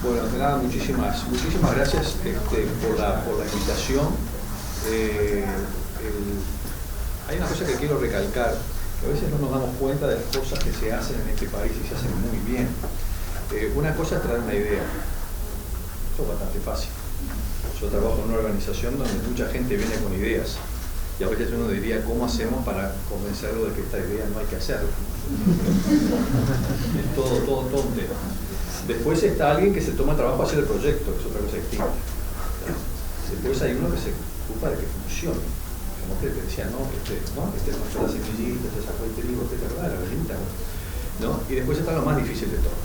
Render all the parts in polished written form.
Bueno, de nada, muchísimas gracias por la invitación. Hay una cosa que quiero recalcar, que a veces no nos damos cuenta de las cosas que se hacen en este país y se hacen muy bien. Una cosa es traer una idea. Esto es bastante fácil. Yo trabajo en una organización donde mucha gente viene con ideas. Y a veces uno diría, ¿cómo hacemos para convencerlo de que esta idea no hay que hacerlo? Es todo un tema. Después está alguien que se toma trabajo a hacer el proyecto, que es otra cosa distinta. Después hay uno que se ocupa de que funcione. Como que decía, no, que no la semillita, te sacó el trigo, que te la gallina, ¿no? Y después está lo más difícil de todo,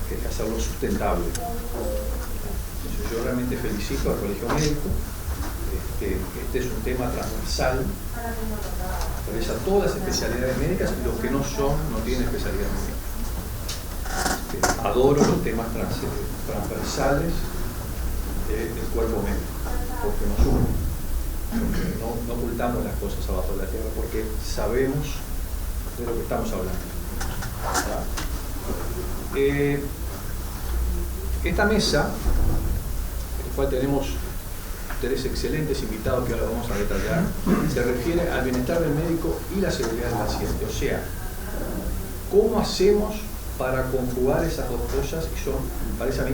que es hacerlo sustentable. Entonces, yo realmente felicito al Colegio Médico. Este es un tema transversal, atraviesa todas las especialidades médicas, y los que no son, no tienen especialidad médica. Adoro los temas transversales del cuerpo médico, porque nos unen, no ocultamos las cosas abajo de la tierra, porque sabemos de lo que estamos hablando. Esta mesa, en la cual tenemos tres excelentes invitados que ahora vamos a detallar, se refiere al bienestar del médico y la seguridad del paciente. O sea, ¿cómo hacemos para conjugar esas dos cosas que son, me parece a mí,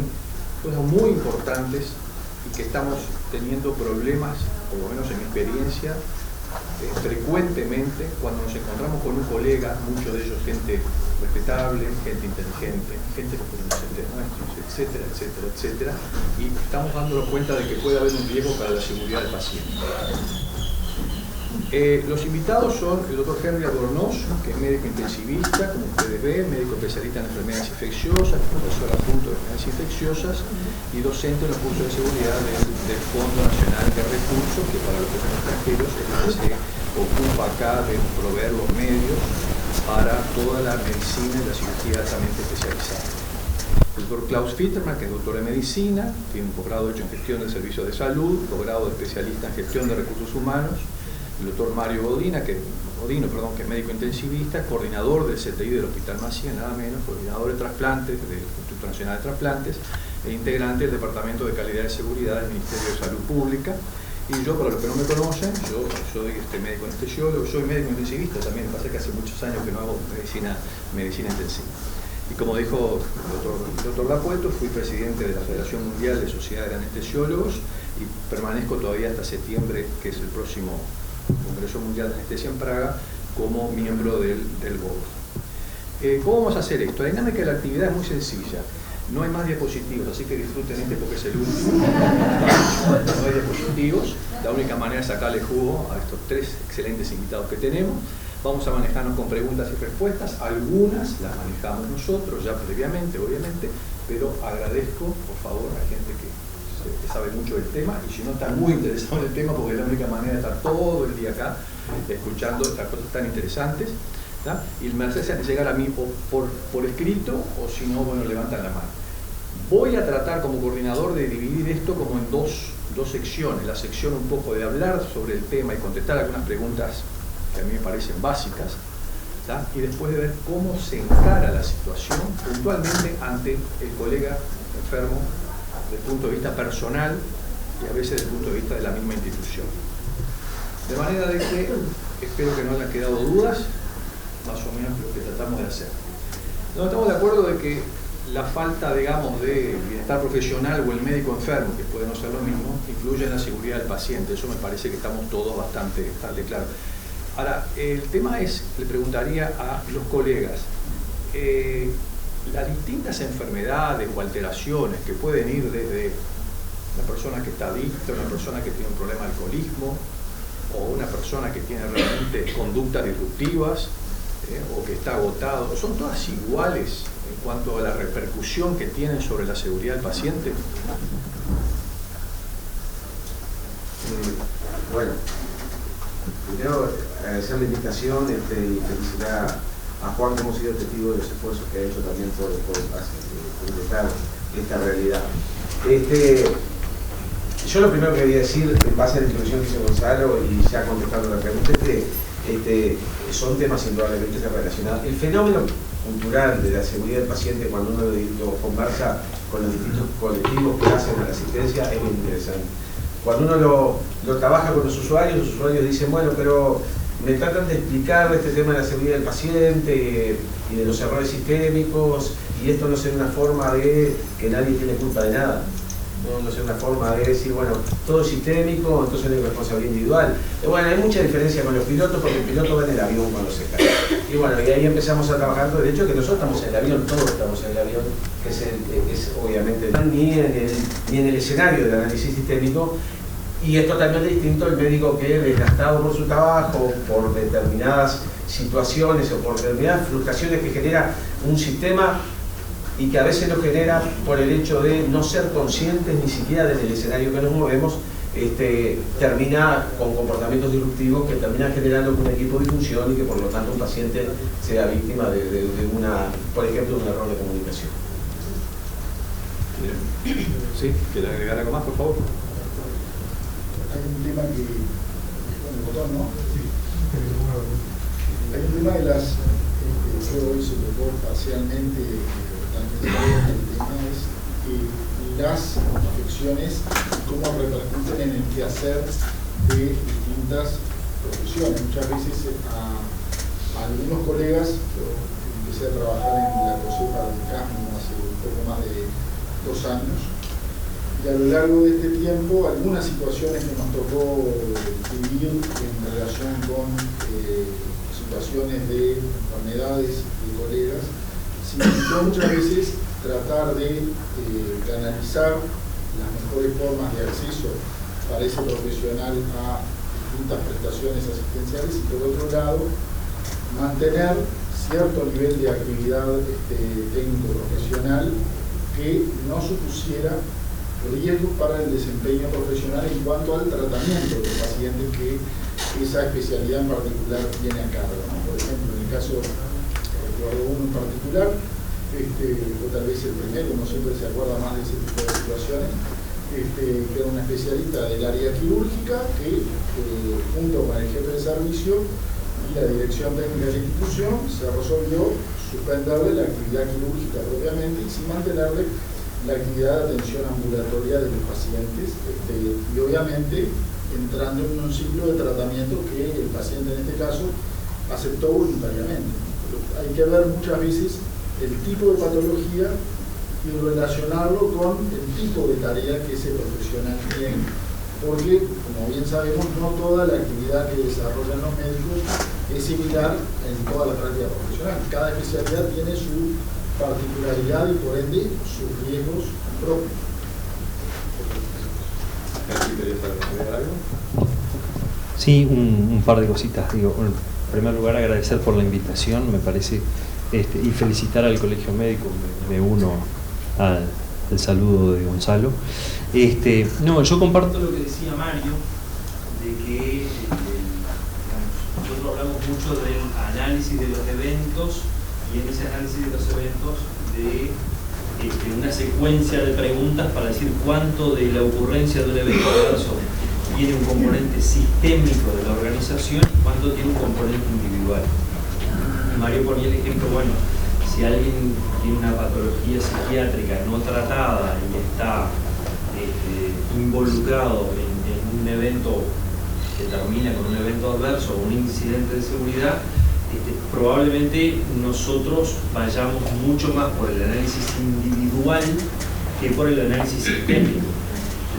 cosas muy importantes y que estamos teniendo problemas, por lo menos en mi experiencia, frecuentemente cuando nos encontramos con un colega, muchos de ellos gente respetable, gente inteligente, gente que puede ser nuestros, etcétera, etcétera, etcétera, y estamos dándonos cuenta de que puede haber un riesgo para la seguridad del paciente. Los invitados son el Dr. Henry Albornoz, que es médico intensivista, como ustedes ven, médico especialista en enfermedades infecciosas, profesor adjunto de enfermedades infecciosas y docente en los cursos de seguridad del Fondo Nacional de Recursos, que para los que son extranjeros es el que se ocupa acá de proveer los medios para toda la medicina y la cirugía altamente especializada. El Dr. Klaus Fitterman, que es doctor en medicina, tiene un posgrado hecho en gestión de servicios de salud, posgrado de especialista en gestión de recursos humanos. El doctor Mario Godino, que es médico intensivista, coordinador del CTI del Hospital Maciá, nada menos, coordinador de trasplantes del Instituto Nacional de Trasplantes e integrante del Departamento de Calidad y Seguridad del Ministerio de Salud Pública. Y yo, para los que no me conocen, yo soy médico anestesiólogo, soy médico intensivista también, me pasa que hace muchos años que no hago medicina intensiva. Y como dijo el doctor Lapueto, fui presidente de la Federación Mundial de Sociedades de Anestesiólogos y permanezco todavía hasta septiembre, que es el próximo Congreso Mundial de Anestesia en Praga, como miembro del board. ¿Cómo vamos a hacer esto? La dinámica de la actividad es muy sencilla. No hay más diapositivos, así que disfruten porque es el último. No hay diapositivos. La única manera es sacarle jugo a estos tres excelentes invitados que tenemos. Vamos a manejarnos con preguntas y respuestas. Algunas las manejamos nosotros ya previamente, obviamente, pero agradezco, por favor, a gente que sabe mucho del tema, y si no están muy interesados en el tema, porque es la única manera de estar todo el día acá escuchando estas cosas tan interesantes, ¿tá? Y me hacen llegar a mí por escrito, o si no, bueno, levantan la mano. Voy a tratar como coordinador de dividir esto como en dos secciones. La sección un poco de hablar sobre el tema y contestar algunas preguntas que a mí me parecen básicas, ¿tá? Y después de ver cómo se encara la situación puntualmente ante el colega enfermo, desde el punto de vista personal y a veces desde el punto de vista de la misma institución. De manera de que espero que no hayan quedado dudas, más o menos lo que tratamos de hacer. No estamos de acuerdo de que la falta, digamos, de bienestar profesional o el médico enfermo, que puede no ser lo mismo, influye en la seguridad del paciente. Eso me parece que estamos todos bastante claros. Ahora, el tema es, le preguntaría a los colegas, las distintas enfermedades o alteraciones que pueden ir desde una persona que está adicta, una persona que tiene un problema de alcoholismo, o una persona que tiene realmente conductas disruptivas, o que está agotado, ¿son todas iguales en cuanto a la repercusión que tienen sobre la seguridad del paciente? Bueno, primero agradecer la invitación y felicitar a Juan, que hemos sido testigos de los esfuerzos que ha hecho también por intentar esta realidad. Yo lo primero que quería decir, en base a la introducción que hizo Gonzalo y ya contestando la pregunta, son temas indudablemente relacionados. El fenómeno, cultural de la seguridad del paciente cuando uno lo conversa con los distintos colectivos que hacen a la asistencia es muy interesante. Cuando uno lo trabaja con los usuarios dicen, bueno, pero me tratan de explicar este tema de la seguridad del paciente y de los errores sistémicos, y esto no es una forma de que nadie tiene culpa de nada. No es una forma de decir, bueno, todo es sistémico, entonces no hay responsabilidad individual. Bueno, hay mucha diferencia con los pilotos porque el piloto va en el avión cuando se cae. Y bueno, y ahí empezamos a trabajar todo el hecho de que nosotros estamos en el avión, todos estamos en el avión, que es obviamente ni en el escenario del análisis sistémico. Y es totalmente distinto el médico que, desgastado por su trabajo, por determinadas situaciones o por determinadas frustraciones que genera un sistema y que a veces lo genera por el hecho de no ser conscientes ni siquiera del escenario que nos movemos, termina con comportamientos disruptivos que terminan generando un equipo de disfunción y que por lo tanto un paciente sea víctima de por ejemplo, de un error de comunicación. Sí, ¿quiere agregar algo más, por favor? Hay un tema que, con el botón, ¿no? Sí. Hay un tema de las, creo que hoy se tocó parcialmente, el tema es las afecciones y cómo repercuten en el quehacer de distintas profesiones. Muchas veces a algunos colegas, yo empecé a trabajar en la COSEPA de Casmo hace un poco más de 2 años, y a lo largo de este tiempo algunas situaciones que nos tocó vivir en relación con situaciones de enfermedades de colegas, significó muchas veces tratar de canalizar las mejores formas de acceso para ese profesional a distintas prestaciones asistenciales y por otro lado mantener cierto nivel de actividad técnico-profesional que no supusiera riesgos para el desempeño profesional en cuanto al tratamiento del paciente que esa especialidad en particular tiene a cargo, ¿no? Por ejemplo, en el caso, recuerdo uno en particular, o tal vez el primero, uno siempre se acuerda más de ese tipo de situaciones, que era una especialista del área quirúrgica que junto con el jefe de servicio y la dirección técnica de la institución se resolvió suspenderle la actividad quirúrgica propiamente y sin mantenerle la actividad de atención ambulatoria de los pacientes y obviamente entrando en un ciclo de tratamiento que el paciente en este caso aceptó voluntariamente. Pero hay que ver muchas veces el tipo de patología y relacionarlo con el tipo de tarea que ese profesional tiene, porque como bien sabemos no toda la actividad que desarrollan los médicos es similar en toda la práctica profesional. Cada especialidad tiene su particularidad y por ende sus riesgos propios. Sí, un par de cositas. Digo, en primer lugar agradecer por la invitación, me parece, y felicitar al Colegio Médico, me uno al saludo de Gonzalo. No, yo comparto lo que decía Mario, de que nosotros hablamos mucho del análisis de los eventos y en ese análisis de los eventos de una secuencia de preguntas para decir cuánto de la ocurrencia de un evento adverso tiene un componente sistémico de la organización y cuánto tiene un componente individual. Mario ponía el ejemplo, bueno, si alguien tiene una patología psiquiátrica no tratada y está involucrado en un evento que termina con un evento adverso o un incidente de seguridad, probablemente nosotros vayamos mucho más por el análisis individual que por el análisis sistémico.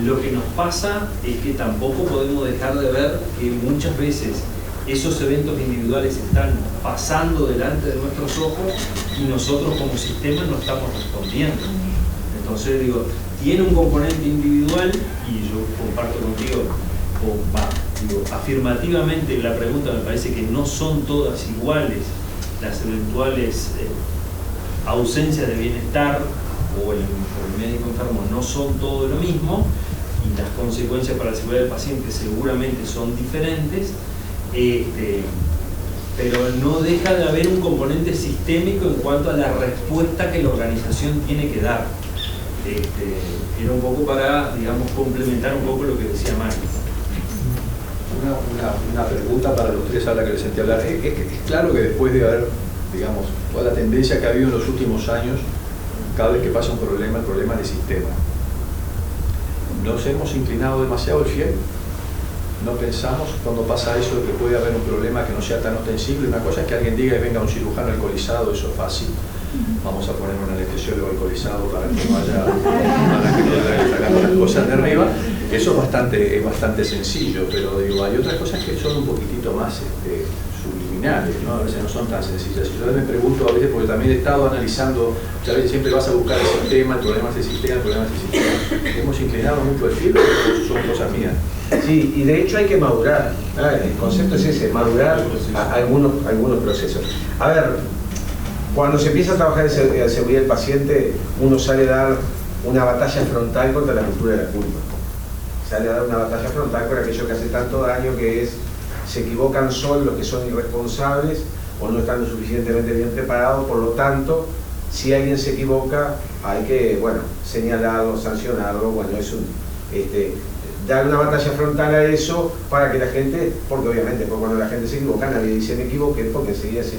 Lo que nos pasa es que tampoco podemos dejar de ver que muchas veces esos eventos individuales están pasando delante de nuestros ojos y nosotros como sistema no estamos respondiendo. Entonces digo, tiene un componente individual y yo comparto contigo, afirmativamente la pregunta me parece que no son todas iguales las eventuales ausencias de bienestar o el médico enfermo no son todo lo mismo y las consecuencias para la seguridad del paciente seguramente son diferentes, pero no deja de haber un componente sistémico en cuanto a la respuesta que la organización tiene que dar. Era un poco para, digamos, complementar un poco lo que decía Mario. Una pregunta para los tres a la que les sentí hablar. Es claro que después de haber digamos, toda la tendencia que ha habido en los últimos años, cada vez que pasa un problema, el problema de sistema. Nos hemos inclinado demasiado al fiel. No pensamos cuando pasa eso de que puede haber un problema que no sea tan ostensible. Una cosa es que alguien diga que venga un cirujano alcoholizado, eso es fácil. Vamos a poner un anestesiólogo alcoholizado para que no vaya sacando las cosas de arriba. Eso es bastante sencillo, pero digo, hay otras cosas que son un poquitito más subliminales, ¿no? A veces no son tan sencillas. Y yo me pregunto a veces, porque también he estado analizando, a veces siempre vas a buscar el sistema, el problema es el sistema, el problema es el sistema. Hemos inclinado mucho el filo, son cosas mías. Sí, y de hecho hay que madurar. El concepto es ese, madurar algunos procesos. A ver, cuando se empieza a trabajar en seguridad del paciente, uno sale a dar una batalla frontal contra la cultura de la culpa. Sale a dar una batalla frontal con aquello que hace tanto daño, que es, se equivocan solo los que son irresponsables o no están lo suficientemente bien preparados. Por lo tanto, si alguien se equivoca, hay que, bueno, señalarlo, sancionarlo. Bueno, es un... dar una batalla frontal a eso para que la gente, porque obviamente cuando la gente se equivoca, nadie dice me equivoqué, porque enseguida es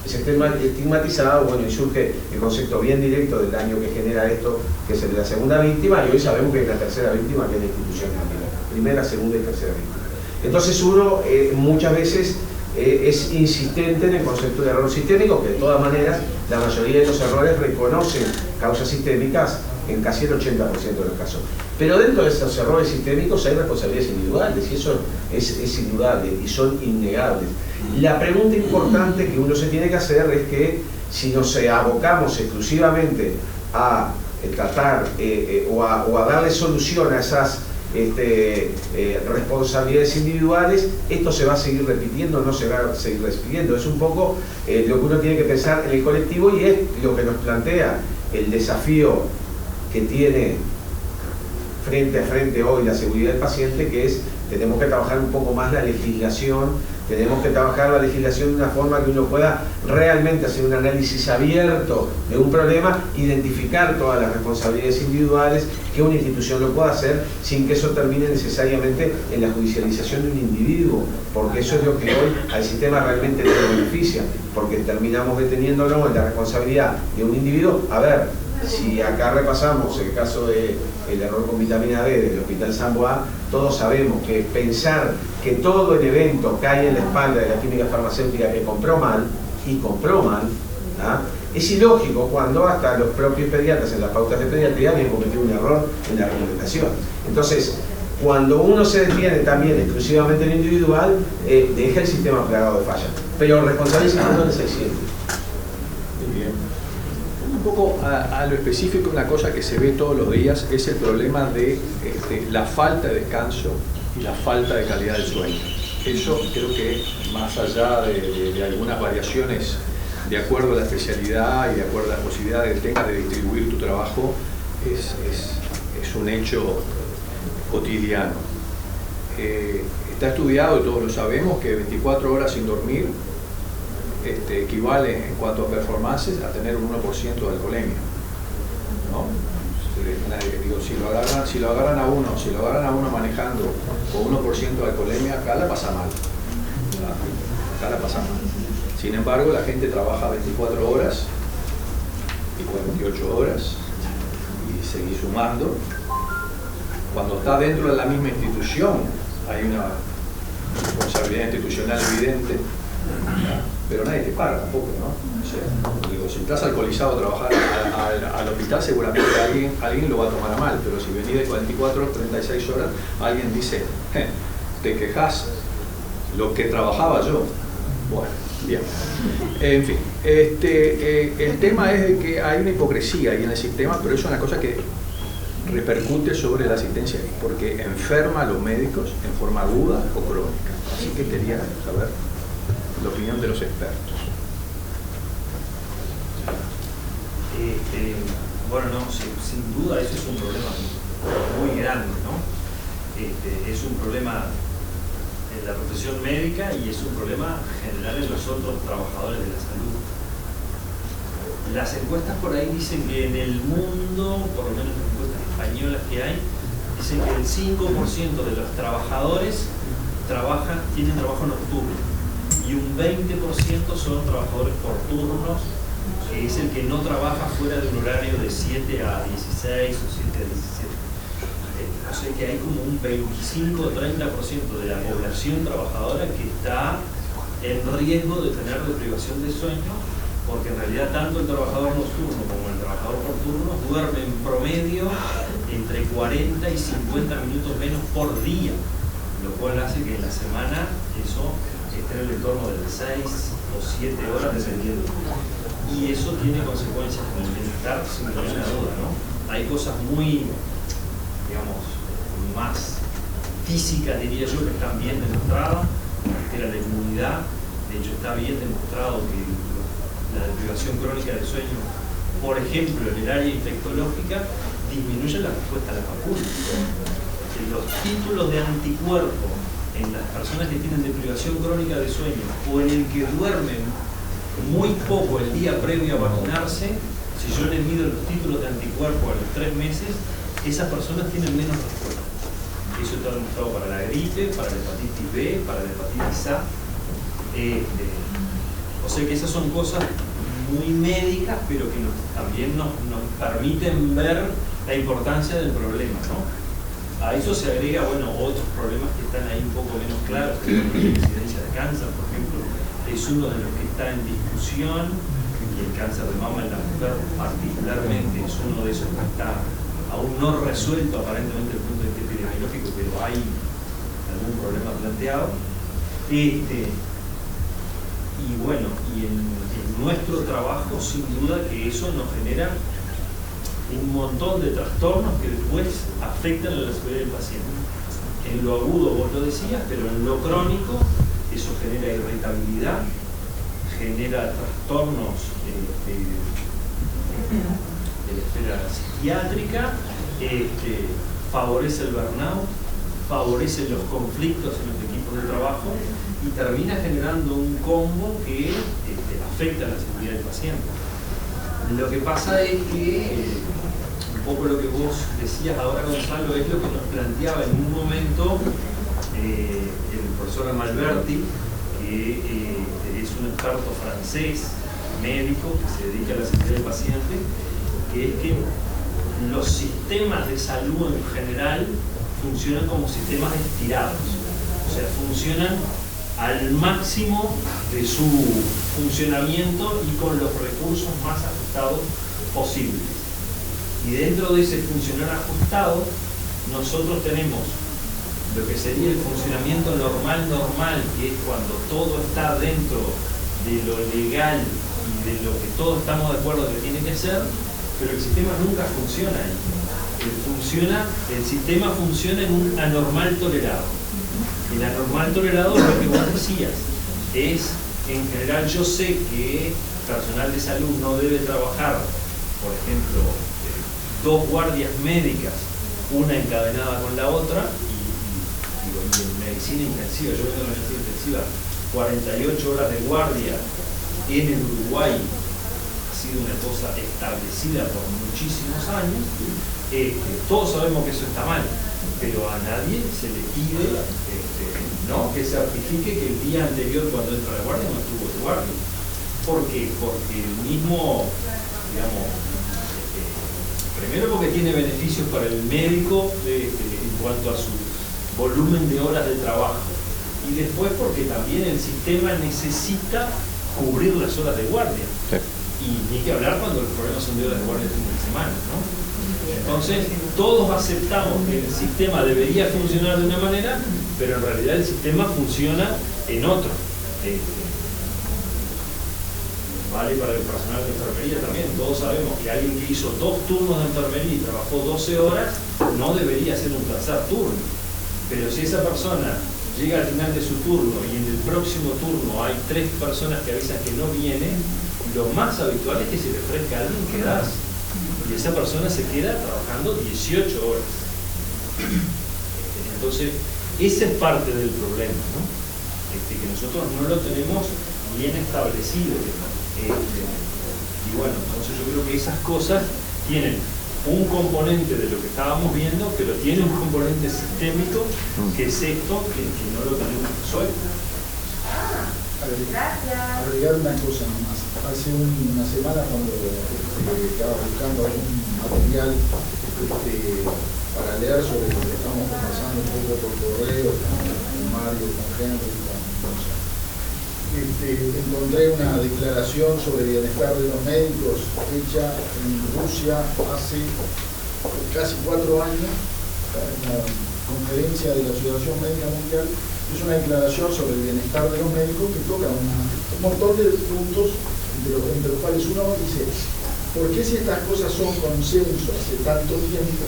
estigmatizado, bueno, y surge el concepto bien directo del daño que genera esto, que es el de la segunda víctima, y hoy sabemos que hay una tercera víctima, que es la institucional, primera, segunda y tercera víctima. Entonces uno muchas veces es insistente en el concepto de error sistémico, que de todas maneras la mayoría de los errores reconocen causas sistémicas en casi el 80% de los casos. Pero dentro de esos errores sistémicos hay responsabilidades individuales, y eso es indudable y son innegables. La pregunta importante que uno se tiene que hacer es que si nos abocamos exclusivamente a tratar o a darle solución a esas responsabilidades individuales, esto se va a seguir repitiendo, no se va a seguir repitiendo. Es un poco lo que uno tiene que pensar en el colectivo, y es lo que nos plantea el desafío que tiene frente a frente hoy la seguridad del paciente, que es, tenemos que trabajar un poco más la legislación, tenemos que trabajar la legislación de una forma que uno pueda realmente hacer un análisis abierto de un problema, identificar todas las responsabilidades individuales, que una institución lo pueda hacer sin que eso termine necesariamente en la judicialización de un individuo, porque eso es lo que hoy al sistema realmente le beneficia, porque terminamos deteniéndolo en la responsabilidad de un individuo. A ver, si acá repasamos el caso del error con vitamina D del Hospital San Boa, todos sabemos que pensar que todo el evento cae en la espalda de la química farmacéutica que compró mal, ¿ah? Es ilógico cuando hasta los propios pediatras en las pautas de pediatría habían cometido un error en la reglamentación. Entonces, cuando uno se detiene también exclusivamente en lo individual, deja el sistema plagado de fallas. Pero responsabilidad no es existe. Un poco a lo específico, una cosa que se ve todos los días es el problema de la falta de descanso y la falta de calidad del sueño. Eso creo que, más allá de algunas variaciones de acuerdo a la especialidad y de acuerdo a la posibilidad que tengas de distribuir tu trabajo, es un hecho cotidiano. Está estudiado, y todos lo sabemos, que 24 horas sin dormir equivale en cuanto a performances a tener un 1% de alcoholemia, ¿no? Digo, si lo agarran a uno manejando con 1% de alcoholemia, acá la pasa mal. Acá la pasa mal. Sin embargo, la gente trabaja 24 horas y 48 horas y seguir sumando. Cuando está dentro de la misma institución hay una responsabilidad institucional evidente, pero nadie te paga tampoco, ¿no? O sea, digo, si estás alcoholizado a trabajar al hospital, seguramente alguien lo va a tomar a mal, pero si venís de 24 o 36 horas, alguien dice, te quejas lo que trabajaba yo. Bueno, bien. En fin, el tema es de que hay una hipocresía ahí en el sistema, pero eso es una cosa que repercute sobre la asistencia, porque enferma a los médicos en forma aguda o crónica. Así que quería saber la opinión de los expertos. Bueno, no, sin duda eso es un problema muy grande, ¿no? Es un problema en la profesión médica y es un problema general en los otros trabajadores de la salud. Las encuestas por ahí dicen que en el mundo, por lo menos las encuestas españolas que hay, dicen que el 5% de los trabajadores tienen trabajo nocturno y y un 20% son trabajadores por turnos, que es el que no trabaja fuera de un horario de 7 a 16 o 7 a 17. O sea que hay como un 25 o 30% de la población trabajadora que está en riesgo de tener deprivación de sueño, porque en realidad tanto el trabajador nocturno como el trabajador por turno duerme en promedio entre 40 y 50 minutos menos por día, lo cual hace que en la semana eso esté en el entorno de 6 o 7 horas dependiendo. Y eso tiene consecuencias en el bienestar sin ninguna duda, ¿no? Hay cosas muy, digamos, más físicas, diría yo, que están bien demostradas, que era la inmunidad. De hecho, está bien demostrado que la deprivación crónica de sueño, por ejemplo, en el área infectológica, disminuye la respuesta a la vacuna. Los títulos de anticuerpo en las personas que tienen deprivación crónica de sueño o en el que duermen muy poco el día previo a vacunarse, si yo les mido los títulos de anticuerpo a los 3 meses, esas personas tienen menos respuesta. Eso está demostrado para la gripe, para la hepatitis B, para la hepatitis A. O sea que esas son cosas muy médicas, pero que también nos permiten ver la importancia del problema, ¿no? A eso se agrega, bueno, otros problemas que están ahí un poco menos claros, que la incidencia de cáncer, por ejemplo, es uno de los que está en discusión, y el cáncer de mama en la mujer particularmente es uno de esos que está aún no resuelto aparentemente desde el punto de vista epidemiológico, pero hay algún problema planteado. Y bueno, y en nuestro trabajo, sin duda que eso nos genera un montón de trastornos que después afectan a la seguridad del paciente. En lo agudo vos lo decías, pero en lo crónico eso genera irritabilidad, genera trastornos de la esfera psiquiátrica, favorece el burnout, favorece los conflictos en los equipos de trabajo y termina generando un combo que afecta a la seguridad del paciente. Lo que pasa es que un poco lo que vos decías ahora, Gonzalo, es lo que nos planteaba en un momento el profesor Malberti, que es un experto francés, médico, que se dedica a la seguridad del paciente, que es que los sistemas de salud en general funcionan como sistemas estirados, o sea, funcionan al máximo de su funcionamiento y con los recursos más ajustados posibles. Y dentro de ese funcionar ajustado, nosotros tenemos lo que sería el funcionamiento normal, que es cuando todo está dentro de lo legal y de lo que todos estamos de acuerdo que tiene que ser, pero el sistema nunca funciona ahí. El sistema funciona en un anormal tolerado. El anormal tolerado es lo que vos decías. Es, en general, yo sé que personal de salud no debe trabajar, por ejemplo, 2 guardias médicas, una encadenada con la otra, y en medicina intensiva, yo vengo de medicina intensiva, 48 horas de guardia en el Uruguay ha sido una cosa establecida por muchísimos años. Todos sabemos que eso está mal, pero a nadie se le pide ¿no? que certifique que el día anterior cuando entra la guardia no estuvo de guardia. ¿Por qué? Porque el mismo, digamos, primero porque tiene beneficios para el médico en cuanto a su volumen de horas de trabajo, y después porque también el sistema necesita cubrir las horas de guardia. Sí. Y ni que hablar cuando los problemas son de horas de guardia de fin de semana, ¿no? Entonces, todos aceptamos que el sistema debería funcionar de una manera, pero en realidad el sistema funciona en otro. Vale para el personal de enfermería también. Todos sabemos que alguien que hizo 2 turnos de enfermería y trabajó 12 horas, no debería hacer un tercer turno. Pero si esa persona llega al final de su turno y en el próximo turno hay 3 personas que avisan que no vienen, lo más habitual es que se le ofrezca a alguien quedarse. Y esa persona se queda trabajando 18 horas. Entonces, esa es parte del problema, ¿no? Que nosotros no lo tenemos bien establecido. Y bueno, entonces yo creo que esas cosas tienen un componente de lo que estábamos viendo, pero tiene un componente sistémico, que es esto, que no lo tenemos resuelto. agregar una cosa nomás. Hace una semana cuando estaba buscando algún material para leer sobre lo que estamos conversando un poco por correo, con Mario, con Henry, con Rosa, encontré una declaración sobre el bienestar de los médicos hecha en Rusia hace casi 4 años, una conferencia de la Asociación Médica Mundial. Es una declaración sobre el bienestar de los médicos que toca un montón de puntos, entre los cuales uno dice, ¿por qué si estas cosas son consenso hace tanto tiempo,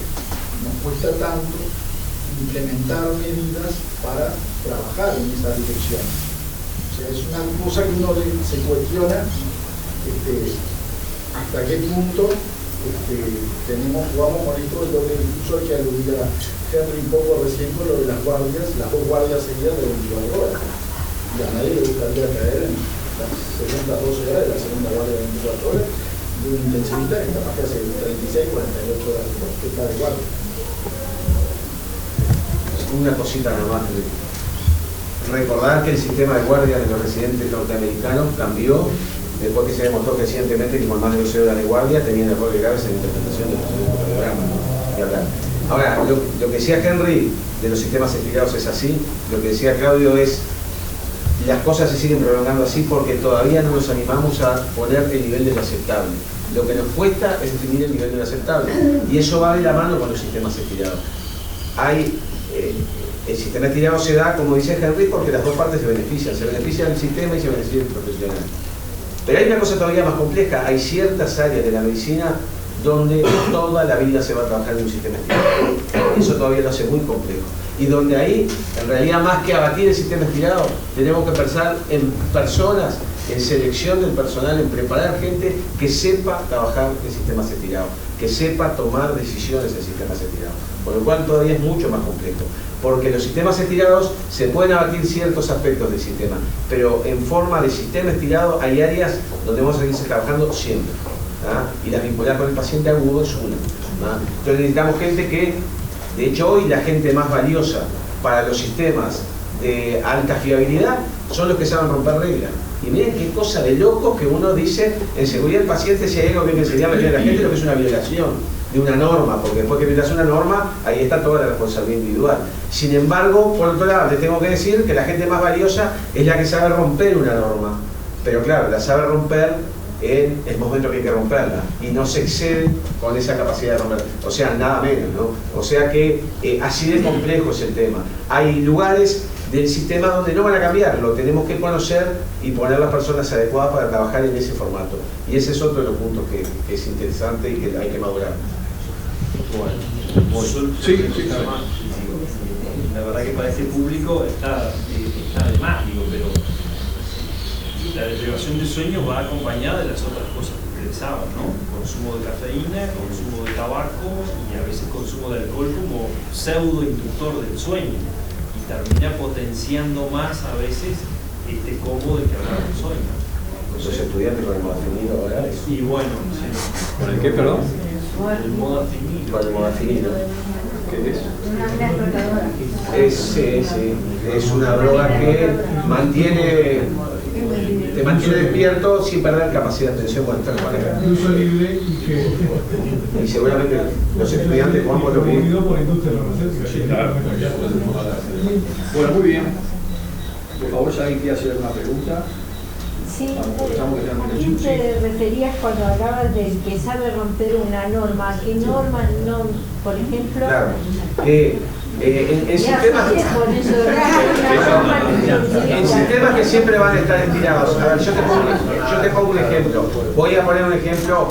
nos cuesta tanto implementar medidas para trabajar en esa dirección? O sea, es una cosa que uno se cuestiona hasta qué punto jugamos con esto, lo que incluso hay que aludir a Henry un poco recién con lo de las guardias, las 2 guardias seguidas de 24 horas. Y a nadie le gustaría caer en las segundas 12 horas de la segunda guardia de 24 horas de un intensivista que capaz que hace 36, 48 horas que está de guardia. Una cosita nomás. Recordar que el sistema de guardia de los residentes norteamericanos cambió después que se demostró recientemente que con más de 12 horas de guardia tenían errores graves en la interpretación de los programas. Ahora, lo que decía Henry de los sistemas estirados es así, lo que decía Claudio es las cosas se siguen prolongando así porque todavía no nos animamos a poner el nivel de lo aceptable. Lo que nos cuesta es definir el nivel de lo aceptable y eso va de la mano con los sistemas estirados. El sistema estirado se da, como dice Henry, porque las dos partes se benefician el sistema y se beneficia el profesional. Pero hay una cosa todavía más compleja, hay ciertas áreas de la medicina donde toda la vida se va a trabajar en un sistema estirado. Eso todavía lo hace muy complejo. Y donde ahí, en realidad, más que abatir el sistema estirado, tenemos que pensar en personas, en selección del personal, en preparar gente que sepa trabajar en sistemas estirados, que sepa tomar decisiones en sistemas estirados. Por lo cual todavía es mucho más complejo. Porque los sistemas estirados se pueden abatir ciertos aspectos del sistema, pero en forma de sistema estirado hay áreas donde vamos a seguir trabajando siempre. Y la vincular con el paciente agudo es una. Entonces necesitamos gente que, de hecho hoy la gente más valiosa para los sistemas de alta fiabilidad son los que saben romper reglas. Y miren qué cosa de loco que uno dice en seguridad del paciente, si hay algo que hay que enseñarle a la gente, lo que es una violación de una norma, porque después que violas una norma, ahí está toda la responsabilidad individual. Sin embargo, por otro lado, les tengo que decir que la gente más valiosa es la que sabe romper una norma. Pero claro, la sabe romper en el momento que hay que romperla y no se excede con esa capacidad de romper, o sea, nada menos, ¿no? O sea que así de complejo es el tema. Hay lugares del sistema donde no van a cambiar, lo tenemos que conocer y poner las personas adecuadas para trabajar en ese formato. Y ese es otro de los puntos que es interesante y que hay que madurar. Bueno, sí. La verdad que para este público está de más, digo, pero la deprivación de sueño va acompañada de las otras cosas que utilizaban, ¿no? Consumo de cafeína, consumo de tabaco y a veces consumo de alcohol como pseudo inductor del sueño y termina potenciando más a veces este combo de que hablaba del sueño. Los estudiantes con el modafinilo ahora es... Y bueno, sí. ¿Con el qué, perdón? El modafinilo. Con el modafinilo. ¿Qué es? Es una droga que te mantiene despierto sin perder capacidad de atención cuando estás en pareja. Uso libre y seguramente los estudiantes vamos a lo que... por industria farmacéutica. Sí, claro. Bueno, muy bien. Por favor, si alguien quiere hacer alguna pregunta. Sí, ¿a quién te referías cuando hablabas del que sabe romper una norma? ¿A qué norma no, por ejemplo? Claro. En sistemas que siempre van a estar estirados. A ver, yo te pongo un ejemplo. Voy a poner un ejemplo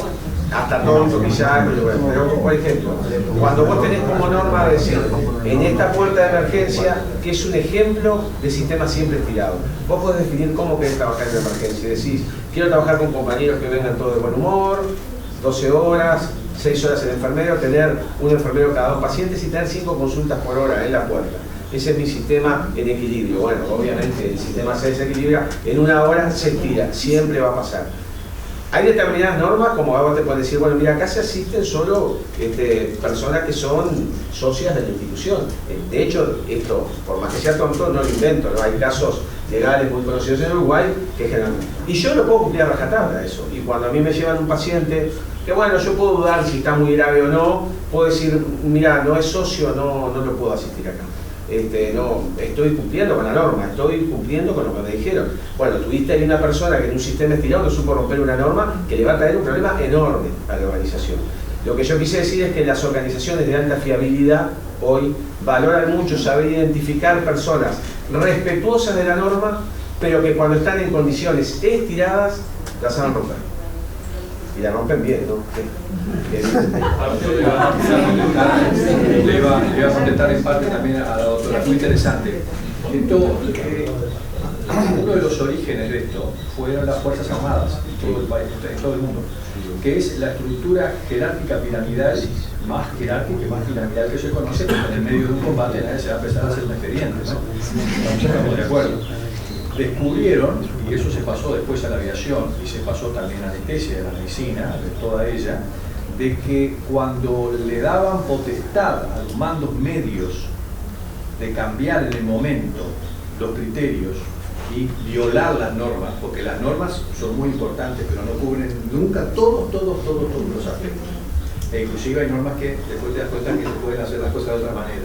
hasta tonto quizás, pero por ejemplo, cuando vos tenés como norma decir en esta puerta de emergencia, que es un ejemplo de sistema siempre estirado, vos podés definir cómo querés trabajar en la emergencia. Decís, quiero trabajar con compañeros que vengan todos de buen humor, 12 horas, 6 horas el enfermero, tener un enfermero cada 2 pacientes y tener 5 consultas por hora en la puerta. Ese es mi sistema en equilibrio. Bueno, obviamente el sistema se desequilibra, en 1 hora se estira, siempre va a pasar. Hay determinadas normas, como ahora te pueden decir, bueno, mira, acá se asisten solo personas que son socias de la institución. De hecho, esto, por más que sea tonto, no lo invento, ¿no? Hay casos legales muy conocidos en Uruguay que generalmente... Y yo lo puedo cumplir a rajatabla eso. Y cuando a mí me llevan un paciente, que bueno, yo puedo dudar si está muy grave o no, puedo decir, mira, no es socio, no lo puedo asistir acá. No, estoy cumpliendo con la norma, estoy cumpliendo con lo que me dijeron. Bueno, tuviste ahí una persona que en un sistema estirado no supo romper una norma que le va a traer un problema enorme a la organización. Lo que yo quise decir es que las organizaciones de alta fiabilidad hoy valoran mucho saber identificar personas respetuosas de la norma, pero que cuando están en condiciones estiradas las saben romper. Y la rompen bien, ¿no? Le iba a contestar en parte también a la doctora, muy interesante. Uno de los orígenes de esto fueron las Fuerzas Armadas en todo el país, en todo el mundo, que es la estructura jerárquica piramidal, más jerárquica y más piramidal que se conoce, porque en el medio de un combate nadie se va a empezar a hacer un expediente, ¿no? Estamos de acuerdo. Descubrieron, y eso se pasó después a la aviación y se pasó también a la anestesia, a la medicina, de toda ella, de que cuando le daban potestad a los mandos medios de cambiar en el momento los criterios y violar las normas, porque las normas son muy importantes, pero no cubren nunca todos los aspectos. E inclusive hay normas que después te das cuenta que se pueden hacer las cosas de otra manera,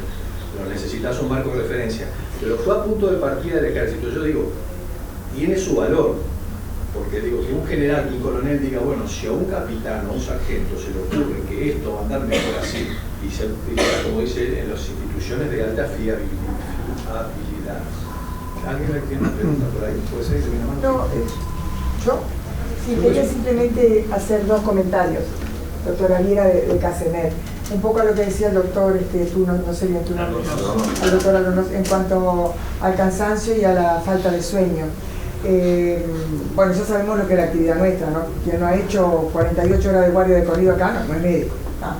pero necesitas un marco de referencia. Pero fue a punto de partida del ejército. Yo digo, tiene su valor, porque digo que un general y un coronel diga, bueno, si a un capitán o a un sargento se le ocurre que esto va a andar mejor así, y como dice en las instituciones de alta fiabilidad. ¿Alguien tiene una pregunta por ahí? ¿Puede ser? No, yo sí, quería simplemente hacer dos comentarios, doctora Viera de CACEMED. Un poco a lo que decía el doctor, tú no sé bien tu nombre, al doctor Alonso, en cuanto al cansancio y a la falta de sueño. Bueno, ya sabemos lo que es la actividad nuestra, ¿no? Quien no ha hecho 48 horas de guardia de corrido acá no es médico, ¿no?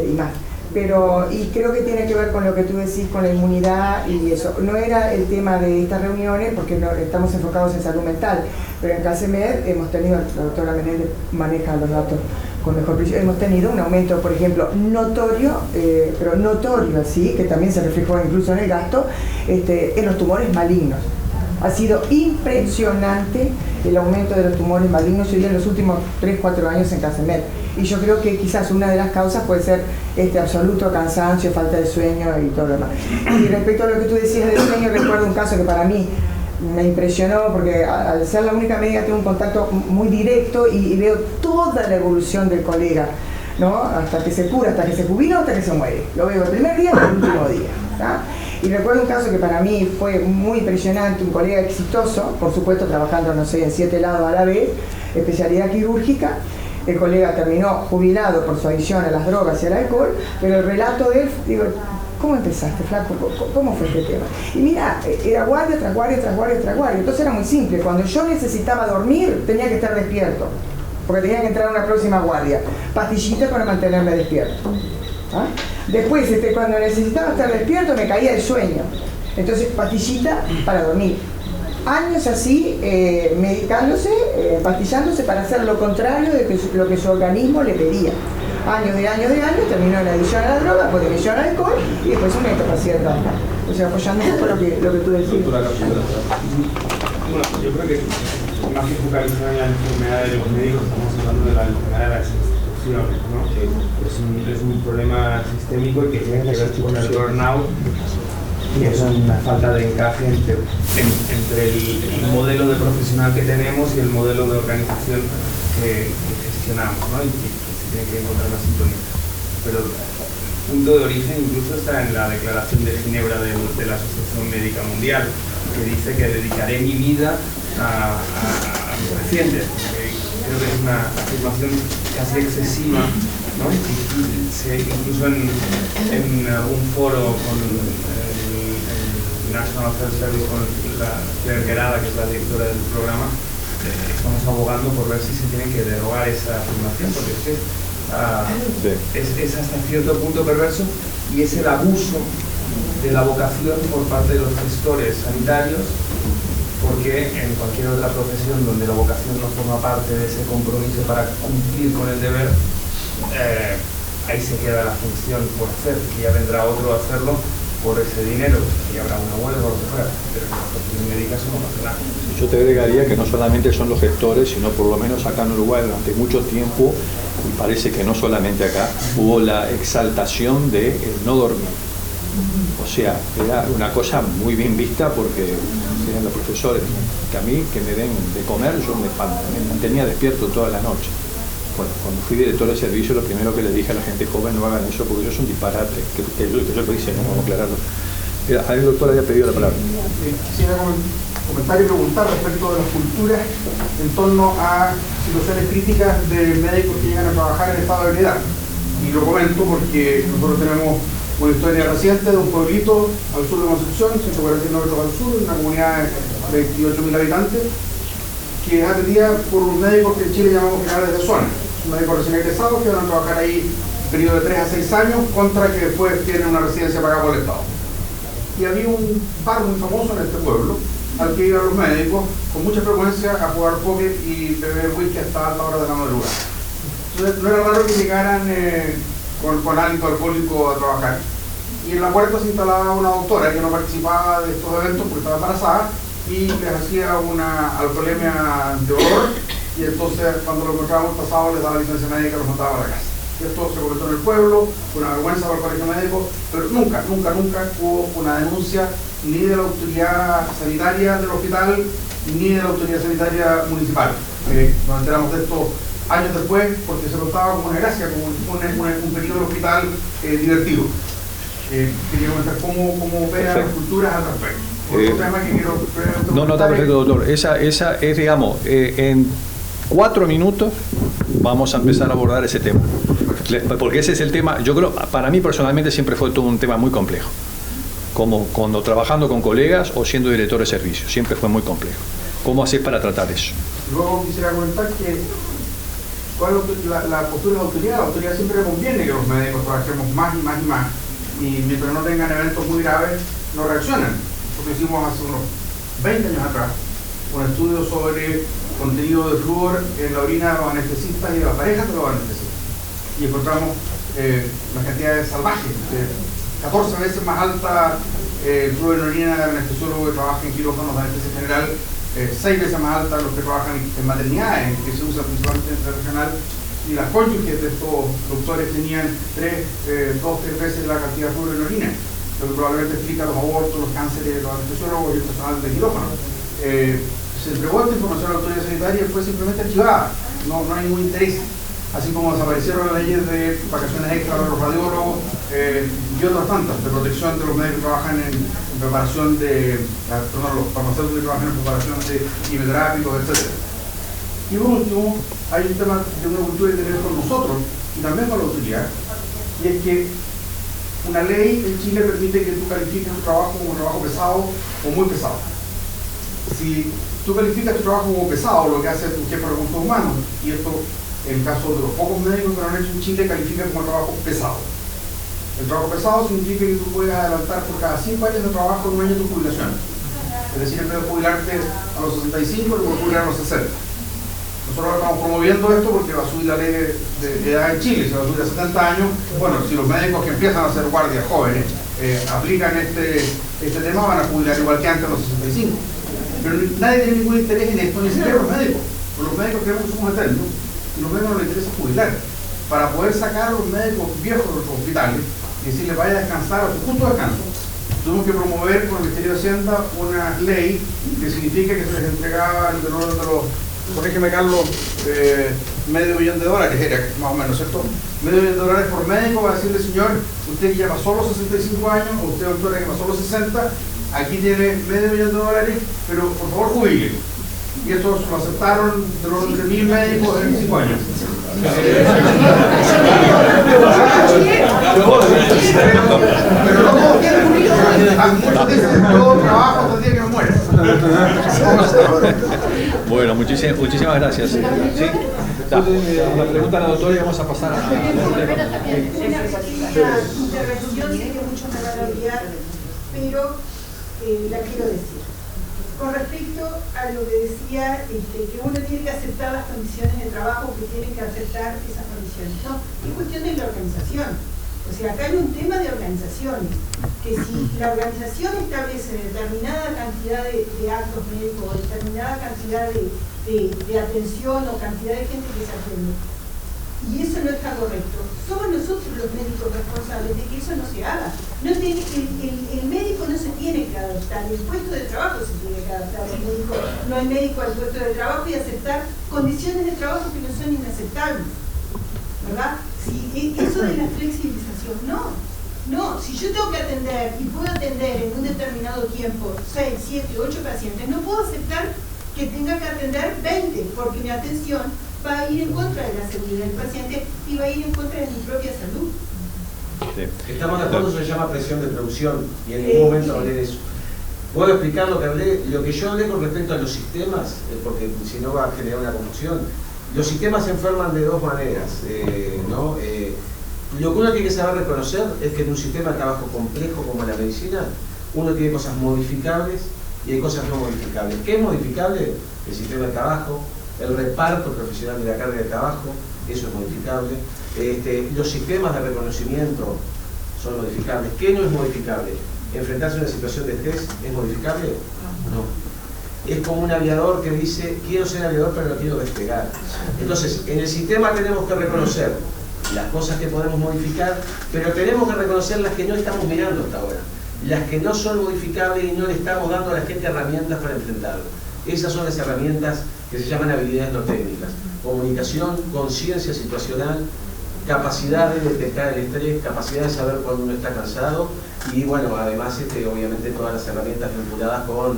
Y más. Pero, y creo que tiene que ver con lo que tú decís, con la inmunidad y eso. No era el tema de estas reuniones, porque no, estamos enfocados en salud mental, pero en CACEMED hemos tenido, la doctora Menéndez maneja los datos con mejor presión, hemos tenido un aumento, por ejemplo, notorio, pero notorio, ¿sí? Que también se reflejó incluso en el gasto, en los tumores malignos. Ha sido impresionante el aumento de los tumores malignos hoy en los últimos 3-4 años en CACEMED. Y yo creo que quizás una de las causas puede ser absoluto cansancio, falta de sueño y todo lo demás. Y respecto a lo que tú decías del sueño, recuerdo un caso que para mí me impresionó, porque al ser la única médica tengo un contacto muy directo y veo toda la evolución del colega, ¿no? Hasta que se cura, hasta que se jubila, hasta que se muere. Lo veo el primer día y el último día, ¿tá? Y recuerdo un caso que para mí fue muy impresionante, un colega exitoso, por supuesto trabajando, no sé, en 7 lados a la vez, especialidad quirúrgica. El colega terminó jubilado por su adicción a las drogas y al alcohol, pero el relato de él, digo, ¿cómo empezaste, flaco? ¿Cómo fue este tema? Y mira, era guardia tras guardia tras guardia tras guardia. Entonces era muy simple. Cuando yo necesitaba dormir, tenía que estar despierto, porque tenía que entrar a una próxima guardia. Pastillita para mantenerme despierto. ¿Ah? Después, cuando necesitaba estar despierto, me caía el sueño. Entonces, pastillita para dormir. Años así, medicándose, pastillándose para hacer lo contrario de lo que su organismo le pedía. Años, terminó en adicción a la droga, después adicción al alcohol y después una incapacidad. O sea, apoyando un poco lo que tú decís. Bueno, yo creo que más que focalizar en la enfermedad de los médicos, estamos hablando de la enfermedad de las instituciones, ¿no? Es un problema sistémico y que tiene que ver con el burnout, y es una falta de encaje entre el modelo de profesional que tenemos y el modelo de organización que gestionamos, ¿no? Y que se tiene que encontrar la sintonía. Pero el punto de origen incluso está en la Declaración de Ginebra de la Asociación Médica Mundial, que dice que dedicaré mi vida a mis pacientes. Creo que es una afirmación casi excesiva, ¿no? Incluso en un foro con National Health Service, con la Claire Guerada, que es la directora del programa, estamos abogando por ver si se tiene que derogar esa afirmación, porque es hasta cierto punto perverso y es el abuso de la vocación por parte de los gestores sanitarios porque en cualquier otra profesión donde la vocación no forma parte de ese compromiso para cumplir con el deber, ahí se queda la función por hacer, y ya vendrá otro a hacerlo por ese dinero, y habrá una huelga o lo que fuera, pero en la profesión médica eso no pasa nada. Yo te agregaría que no solamente son los gestores, sino por lo menos acá en Uruguay durante mucho tiempo, y parece que no solamente acá, hubo la exaltación de el no dormir. O sea, era una cosa muy bien vista porque eran los profesores que a mí, que me den de comer, yo me mantenía despierto toda la noche. Bueno, cuando fui director de servicio, lo primero que le dije a la gente joven, no hagan eso porque eso es un disparate, que yo lo hice, no vamos a aclararlo. Ahí el doctor había pedido la palabra. Quisiera comentar y preguntar respecto de las culturas en torno a situaciones críticas de médicos que llegan a trabajar en estado de ebriedad. Y lo comento porque nosotros tenemos una historia reciente de un pueblito al sur de Concepción, 140 kilómetros al sur, una comunidad de 28.000 habitantes, que es atendida por un médico que en Chile llamamos generales de zona. Un médico recién egresado que van a trabajar ahí un periodo de 3 a 6 años contra que después tienen una residencia pagada por el Estado. Y había un bar muy famoso en este pueblo al que iban los médicos con mucha frecuencia a jugar póker y beber whisky hasta alta hora de la madrugada. Entonces no era raro que llegaran con hálito alcohólico a trabajar. Y en la puerta se instalaba una doctora que no participaba de estos eventos porque estaba embarazada y les hacía una alcoholemia de horror, y entonces cuando lo encontrábamos pasado les daba licencia médica y los mandaba a la casa. Esto se comentó en el pueblo, fue una vergüenza para el colegio médico, pero nunca hubo una denuncia ni de la autoridad sanitaria del hospital ni de la autoridad sanitaria municipal. Nos enteramos de esto años después porque se notaba como una gracia, como un periodo del hospital divertido. Quería comentar cómo operan las culturas al respecto. Otro tema que quiero está perfecto, doctor. Esa es, digamos, en 4 minutos vamos a empezar a abordar ese tema. Porque ese es el tema, yo creo, para mí personalmente siempre fue todo un tema muy complejo. Como cuando trabajando con colegas o siendo director de servicio, siempre fue muy complejo. ¿Cómo haces para tratar eso? Luego quisiera comentar que ¿cuál es la postura de la autoridad? La autoridad siempre le conviene que los médicos trabajemos más y más y más, y mientras no tengan eventos muy graves, no reaccionan. Nosotros hicimos hace unos 20 años atrás un estudio sobre contenido de flúor en la orina de los anestesistas y de las parejas de los anestesistas. Y encontramos las cantidades salvajes, 14 veces más alta el flúor en la orina del anestesiólogo que trabaja en quirófanos de anestesia general, 6 veces más alta los que trabajan en maternidades, que se usa principalmente en el regional, y las cónyuges de estos doctores tenían 2 o 3 veces la cantidad de flúor en la orina, lo que probablemente explica los abortos, los cánceres de los anestesiólogos y el personal de quirófano. Se entregó esta información a la autoridad sanitaria y fue simplemente archivada, no hay ningún interés. Así como desaparecieron las leyes de vacaciones extra de los radiólogos y otras tantas, de protección de los médicos que trabajan en preparación los farmacéuticos que trabajan en preparación de quimioterápicos, etc. Y por último, hay un tema de una cultura que tiene que ver con nosotros y también con la autoridad, y es que una ley en Chile permite que tú califiques tu trabajo como un trabajo pesado o muy pesado. Si tú calificas tu trabajo como pesado, lo que hace tu jefe de recursos humanos, y esto en el caso de los pocos médicos que lo han hecho en Chile, califica como trabajo pesado. El trabajo pesado significa que tú puedes adelantar por cada 5 años de trabajo en un año tu jubilación. Es decir, en vez de jubilarte a los 65, te puedes jubilar a los 60. Nosotros estamos promoviendo esto porque va a subir la ley de edad en Chile, se va a subir a 70 años. Bueno, si los médicos que empiezan a ser guardias jóvenes aplican este tema, van a jubilar igual que antes a los 65. Pero nadie tiene ningún interés en esto, ni siquiera los médicos. Los médicos creemos que somos eternos y los médicos no les interesa jubilar. Para poder sacar a los médicos viejos de los hospitales y decirles vaya a descansar a su justo descanso, tuvimos que promover con el Ministerio de Hacienda una ley que significa que se les entregaba el valor de los, corrígeme Carlos, $500,000 era más o menos, ¿cierto? $500,000 por médico, va a decirle, señor, usted que ya pasó los 65 años, o usted doctora que pasó los 60, aquí tiene $500,000, pero por favor jubile. Y esto lo aceptaron de los 1.000 médicos en 5 años. Pero no todos quieren jubilar. Muchos dicen, yo trabajo hasta el día que me muera. Bueno, muchísimas gracias. ¿Sí? La pregunta a la doctora y vamos a pasar a la intervención, sé que mucho me van a olvidar, pero la quiero decir. Con respecto a lo que decía, que uno tiene que aceptar las condiciones de trabajo, que tiene que aceptar esas condiciones. No, es cuestión de la organización. O sea, acá hay un tema de organizaciones, que si la organización establece determinada cantidad de actos médicos, o determinada cantidad de atención o cantidad de gente que se atiende, y eso no está correcto, somos nosotros los médicos responsables de que eso no se haga. No tiene, el médico no se tiene que adaptar, el puesto de trabajo se tiene que adaptar. El médico, no hay médico al puesto de trabajo y aceptar condiciones de trabajo que no son inaceptables, ¿verdad? Si eso de la flexibilización, no, si yo tengo que atender y puedo atender en un determinado tiempo 6, 7, 8 pacientes, no puedo aceptar que tenga que atender 20, porque mi atención va a ir en contra de la seguridad del paciente y va a ir en contra de mi propia salud. Sí. Estamos de acuerdo, eso se llama presión de producción y en ningún momento hablé de eso. ¿Puedo explicar lo que yo hablé con respecto a los sistemas? Porque si no va a generar una confusión. Los sistemas se enferman de dos maneras, ¿no? Lo que uno tiene que saber reconocer es que en un sistema de trabajo complejo como la medicina, uno tiene cosas modificables y hay cosas no modificables. ¿Qué es modificable? El sistema de trabajo, el reparto profesional de la carga de trabajo, eso es modificable. Los sistemas de reconocimiento son modificables. ¿Qué no es modificable? ¿Enfrentarse a una situación de estrés es modificable? No. Es como un aviador que dice, quiero ser aviador pero no quiero despegar. Entonces, en el sistema tenemos que reconocer las cosas que podemos modificar, pero tenemos que reconocer las que no estamos mirando hasta ahora. Las que no son modificables y no le estamos dando a la gente herramientas para enfrentarlo. Esas son las herramientas que se llaman habilidades no técnicas. Comunicación, conciencia situacional, capacidad de detectar el estrés, capacidad de saber cuando uno está cansado y bueno, además obviamente todas las herramientas vinculadas con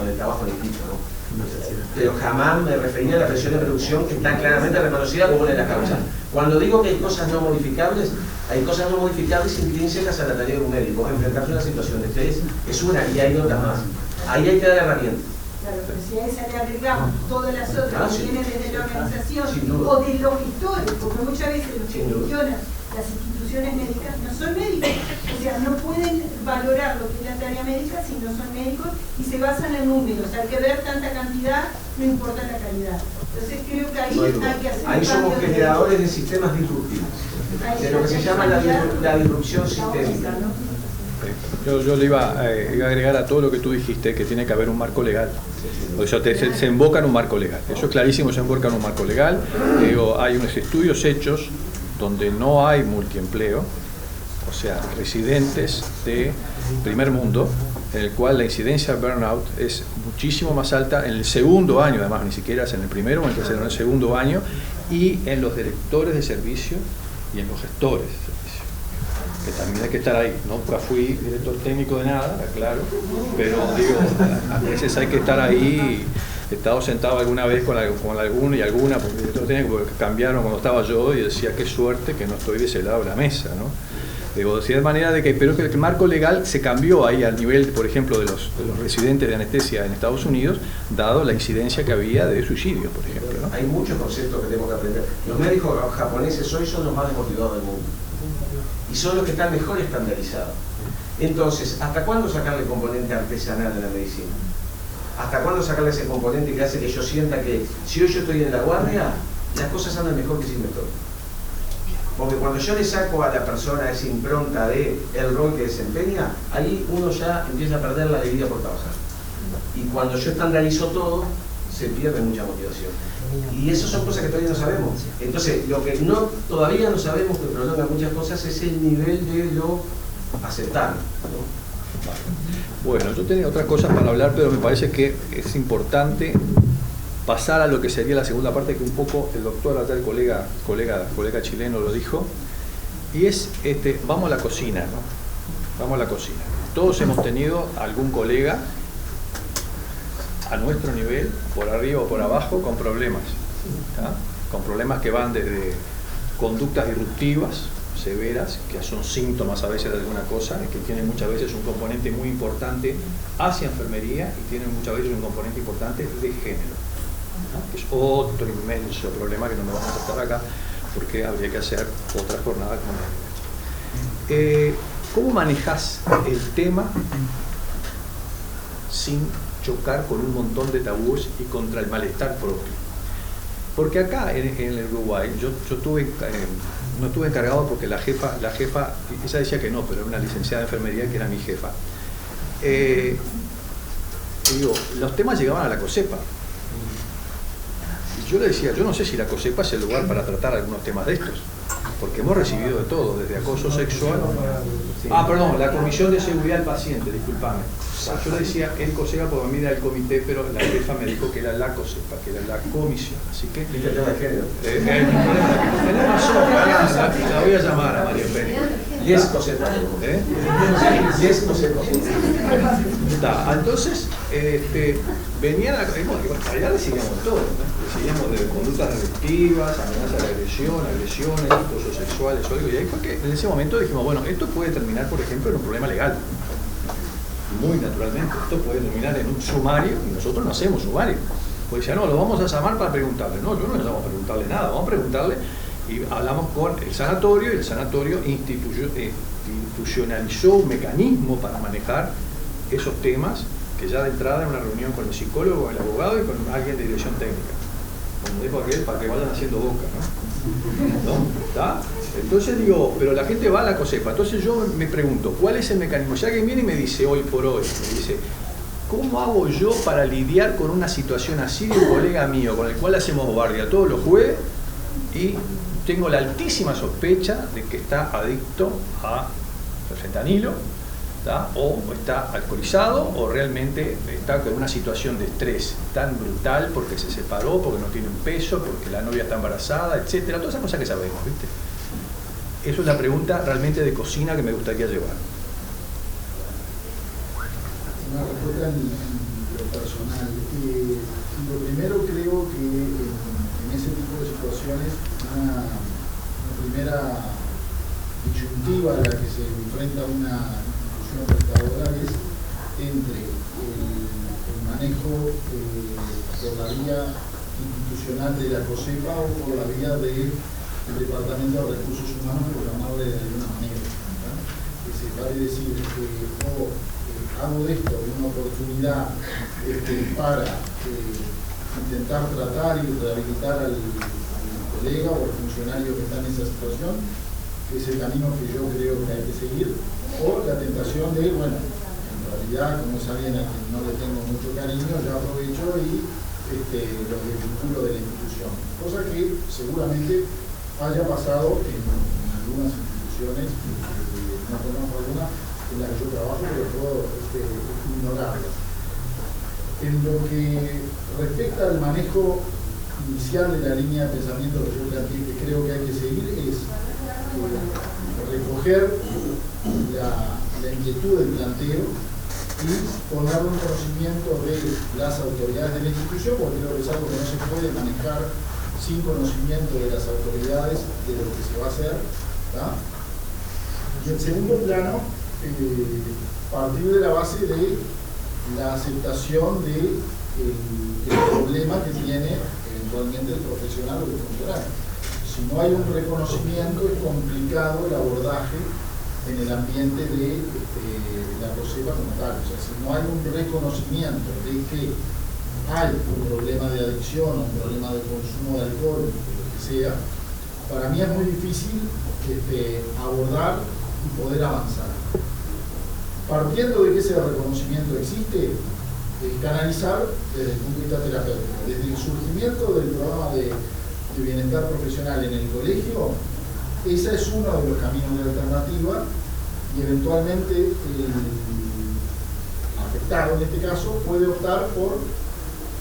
el trabajo en equipo, ¿no? Pero jamás me refería a la presión de producción que está claramente reconocida como una de las causas. Cuando digo que hay cosas no modificables intrínsecas a la tarea de un médico. Enfrentarse a una situación de estrés es una y hay otras más. Ahí hay que dar herramientas. Claro, pero si a esa le agregamos todas las otras que vienen desde la organización o de los gestores, porque muchas veces los que gestionan las instituciones médicas no son médicos, o sea, no pueden valorar lo que es la tarea médica si no son médicos y se basan en números. Hay que ver tanta cantidad, no importa la calidad. Entonces creo que ahí hay que hacer. Ahí somos generadores de sistemas disruptivos, de lo que se llama la disrupción sistémica. Yo le iba a agregar a todo lo que tú dijiste que tiene que haber un marco legal. O sea, se invoca en un marco legal. Eso es clarísimo, se invoca en un marco legal. Hay unos estudios hechos donde no hay multiempleo, o sea, residentes de primer mundo, en el cual la incidencia de burnout es muchísimo más alta en el segundo año, además, ni siquiera es en el primero o en el tercero, en el segundo año, y en los directores de servicio y en los gestores de servicio, que también hay que estar ahí. Nunca fui director técnico de nada, claro, pero digo, a veces hay que estar ahí. He estado sentado alguna vez con alguno y alguna, porque el director técnico, porque cambiaron cuando estaba yo y decía, qué suerte que no estoy de ese lado de la mesa, ¿no? Digo, de manera de que, pero que el marco legal se cambió ahí al nivel, por ejemplo, de los residentes de anestesia en Estados Unidos, dado la incidencia que había de suicidios, por ejemplo, ¿no? Hay muchos conceptos que tenemos que aprender. Los médicos japoneses hoy son los más desmotivados del mundo y son los que están mejor estandarizados. Entonces, ¿hasta cuándo sacarle componente artesanal a la medicina? ¿Hasta cuándo sacarle ese componente que hace que yo sienta que si hoy yo estoy en la guardia, las cosas andan mejor que si me estoy? Porque cuando yo le saco a la persona esa impronta de el rol que desempeña, ahí uno ya empieza a perder la alegría por trabajar. Y cuando yo estandarizo todo, se pierde mucha motivación. Y eso son cosas que todavía no sabemos. Entonces, lo que todavía no sabemos, que prolonga muchas cosas, es el nivel de lo aceptable, ¿no? Bueno, yo tenía otras cosas para hablar, pero me parece que es importante pasar a lo que sería la segunda parte, que un poco el doctor, acá el colega chileno lo dijo, y es, vamos a la cocina, ¿no? Vamos a la cocina. Todos hemos tenido algún colega a nuestro nivel, por arriba o por abajo, con problemas, ¿tá? Con problemas que van desde conductas disruptivas, severas, que son síntomas a veces de alguna cosa, que tienen muchas veces un componente muy importante hacia enfermería y tienen muchas veces un componente importante de género, ¿no? Que es otro inmenso problema que no me vamos a tratar acá porque habría que hacer otra jornada con él. ¿Cómo manejas el tema sin chocar con un montón de tabúes y contra el malestar propio. Porque acá en el Uruguay, yo no estuve encargado porque la jefa, ella decía que no, pero era una licenciada de enfermería que era mi jefa. Y digo, los temas llegaban a la COSEPA. Y yo le decía, yo no sé si la COSEPA es el lugar para tratar algunos temas de estos, porque hemos recibido de todo, desde acoso sexual. Perdón, la Comisión de Seguridad del Paciente, discúlpame. Yo le decía el COSEPA porque a mí era el comité, pero la jefa me dijo que era la COSEPA, que era la comisión. Así que. ¿Viste el tema de género? Tenés razón, la voy a llamar a María Pérez. Y es COSEPA. Y es COSEPA. Entonces, venían allá recibíamos todo, ¿no? Recibíamos de conductas restrictivas, amenazas de agresiones, acosos sexuales o algo. Y ahí fue que en ese momento dijimos, bueno, esto puede terminar, por ejemplo, en un problema legal. Muy naturalmente, esto puede terminar en un sumario y nosotros no hacemos sumario. Pues decía, no, lo vamos a llamar para preguntarle. No, yo no le llamo a preguntarle nada, vamos a preguntarle y hablamos con el sanatorio y el sanatorio institucionalizó un mecanismo para manejar esos temas que ya de entrada en una reunión con el psicólogo, el abogado y con alguien de dirección técnica. Como dijo aquel, para que vayan haciendo boca, ¿no? ¿Está? Entonces digo, pero la gente va a la COSEPA. Entonces yo me pregunto, ¿cuál es el mecanismo? Si alguien viene y me dice hoy por hoy, me dice, ¿cómo hago yo para lidiar con una situación así de un colega mío con el cual hacemos guardia todos los jueves y tengo la altísima sospecha de que está adicto a fentanilo, ¿tá? O está alcoholizado o realmente está con una situación de estrés tan brutal porque se separó, porque no tiene un peso, porque la novia está embarazada, etcétera, todas esas cosas que sabemos, ¿viste? Eso es la pregunta realmente de cocina que me gustaría llevar. Una respuesta en lo personal. Lo primero, creo que en ese tipo de situaciones una primera disyuntiva a la que se enfrenta una institución prestadora es entre el manejo por la vía institucional de la COSEPA o por la vía del Departamento de Recursos Humanos, por llamarle de alguna manera. Vale decir que hago de esto una oportunidad para intentar tratar y rehabilitar al colega o al funcionario que está en esa situación, que es el camino que yo creo que hay que seguir, o la tentación de, bueno, en realidad, como es alguien a quien no le tengo mucho cariño, ya aprovecho y lo desvinculo de la institución. Cosa que seguramente haya pasado en algunas instituciones, no conozco alguna en la que yo trabajo, pero puedo ignorarlas. En lo que respecta al manejo inicial de la línea de pensamiento que yo planteé, que creo que hay que seguir, es recoger la inquietud del planteo y poner un conocimiento de las autoridades de la institución, porque creo que es algo que no se puede manejar sin conocimiento de las autoridades de lo que se va a hacer, ¿tá? Y en segundo plano, partir de la base de la aceptación del problema que tiene eventualmente el profesional o el funcionario. Si no hay un reconocimiento, es complicado el abordaje en el ambiente de la COSEPA como tal. O sea, si no hay un reconocimiento de que hay un problema de adicción o un problema de consumo de alcohol, lo que sea, para mí es muy difícil abordar y poder avanzar. Partiendo de que ese reconocimiento existe, canalizar desde el punto de vista terapéutico. Desde el surgimiento del programa de bienestar profesional en el colegio, ese es uno de los caminos de alternativa y eventualmente el afectado en este caso puede optar por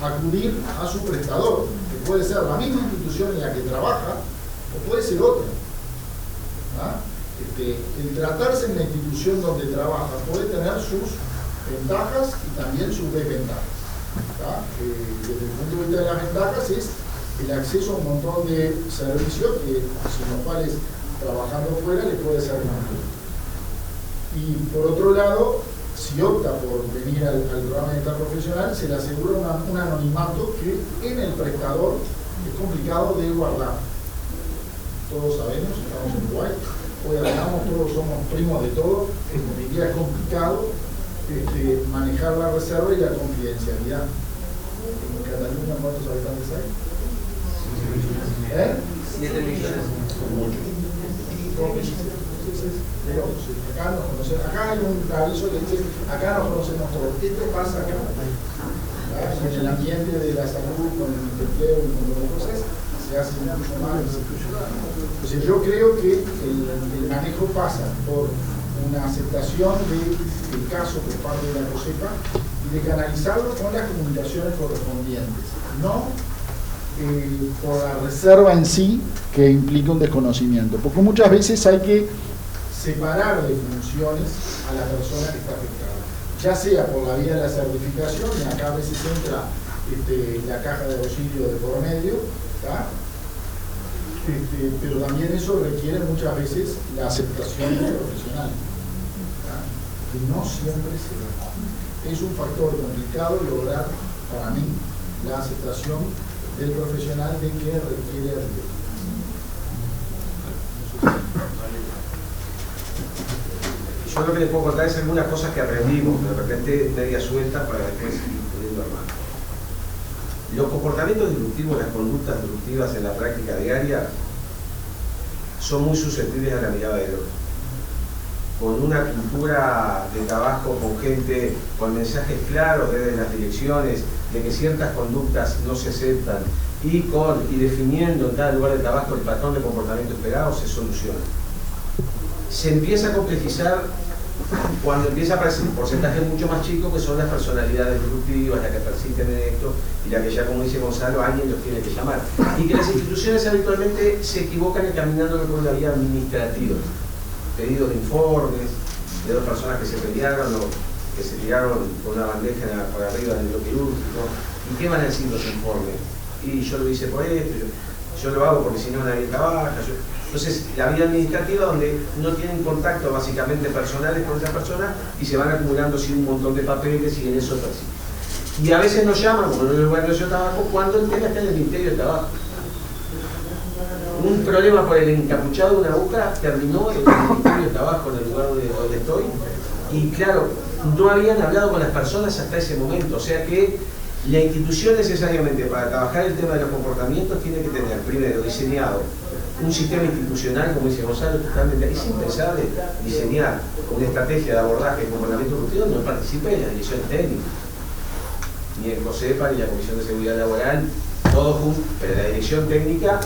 acudir a su prestador, que puede ser la misma institución en la que trabaja o puede ser otra. ¿Ah? El tratarse en la institución donde trabaja puede tener sus ventajas y también sus desventajas. ¿Ah? Desde el punto de vista de las ventajas es el acceso a un montón de servicios que, sin los cuales trabajando fuera le puede ser muy. Y por otro lado, si opta por venir al programa de bienestar profesional, se le asegura un anonimato que en el prestador es complicado de guardar. Todos sabemos, estamos en Uruguay, hoy hablamos, todos somos primos de todos, hoy en día es complicado manejar la reserva y la confidencialidad. En Cataluña, ¿cuántos habitantes hay? 7 millones. Acá nos conocemos, acá hay un aviso que dice, acá nos conocemos todos. ¿Qué te pasa acá? En el ambiente de la salud, con el empleo y con las cosas, se hace mucho más. Entonces yo creo que el manejo pasa por una aceptación del caso por parte de la COSEPA y de canalizarlo con las comunicaciones correspondientes, no por la reserva en sí que implica un desconocimiento, porque muchas veces hay que separar de funciones a la persona que está afectada, ya sea por la vía de la certificación, y acá a veces entra la caja de auxilio de por medio, ¿tá? Pero también eso requiere muchas veces la aceptación del profesional, ¿tá? Que no siempre se da. Es un factor complicado lograr, para mí, la aceptación del profesional de que requiere ayuda. Yo lo que les puedo contar es algunas cosas que aprendimos, de repente media suelta para después ir pudiendo armar. Los comportamientos disruptivos, las conductas disruptivas en la práctica diaria son muy susceptibles a la mirada del otro. Con una cultura de trabajo con gente, con mensajes claros desde las direcciones de que ciertas conductas no se aceptan y definiendo en cada lugar de trabajo el patrón de comportamiento esperado, se soluciona. Se empieza a complejizar cuando empieza a aparecer un porcentaje mucho más chico, que son las personalidades disruptivas, las que persisten en esto y las que ya, como dice Gonzalo, alguien los tiene que llamar. Y que las instituciones habitualmente se equivocan encaminándolo por la vía administrativa. Pedidos de informes de dos personas que se pelearon o que se tiraron con una bandeja por arriba del lo quirúrgico. ¿Y qué van a decir los informes? Y yo lo hice por esto, yo lo hago porque si no nadie trabaja. Entonces, la vía administrativa donde no tienen contacto básicamente personales con esa persona y se van acumulando así un montón de papeles y en eso persisten. Y a veces nos llaman, como en el lugar de trabajo, cuando el tema está en el Ministerio de Trabajo. Un problema por el encapuchado de una aguja terminó en el Ministerio de Trabajo, en el lugar donde estoy, y claro, no habían hablado con las personas hasta ese momento, o sea que la institución necesariamente para trabajar el tema de los comportamientos tiene que tener primero diseñado un sistema institucional, como dice Gonzalo, totalmente. Es impensable diseñar una estrategia de abordaje de comportamiento disruptivo donde no participe en la dirección técnica, ni el COSEPA, ni la Comisión de Seguridad Laboral, todos juntos, pero la dirección técnica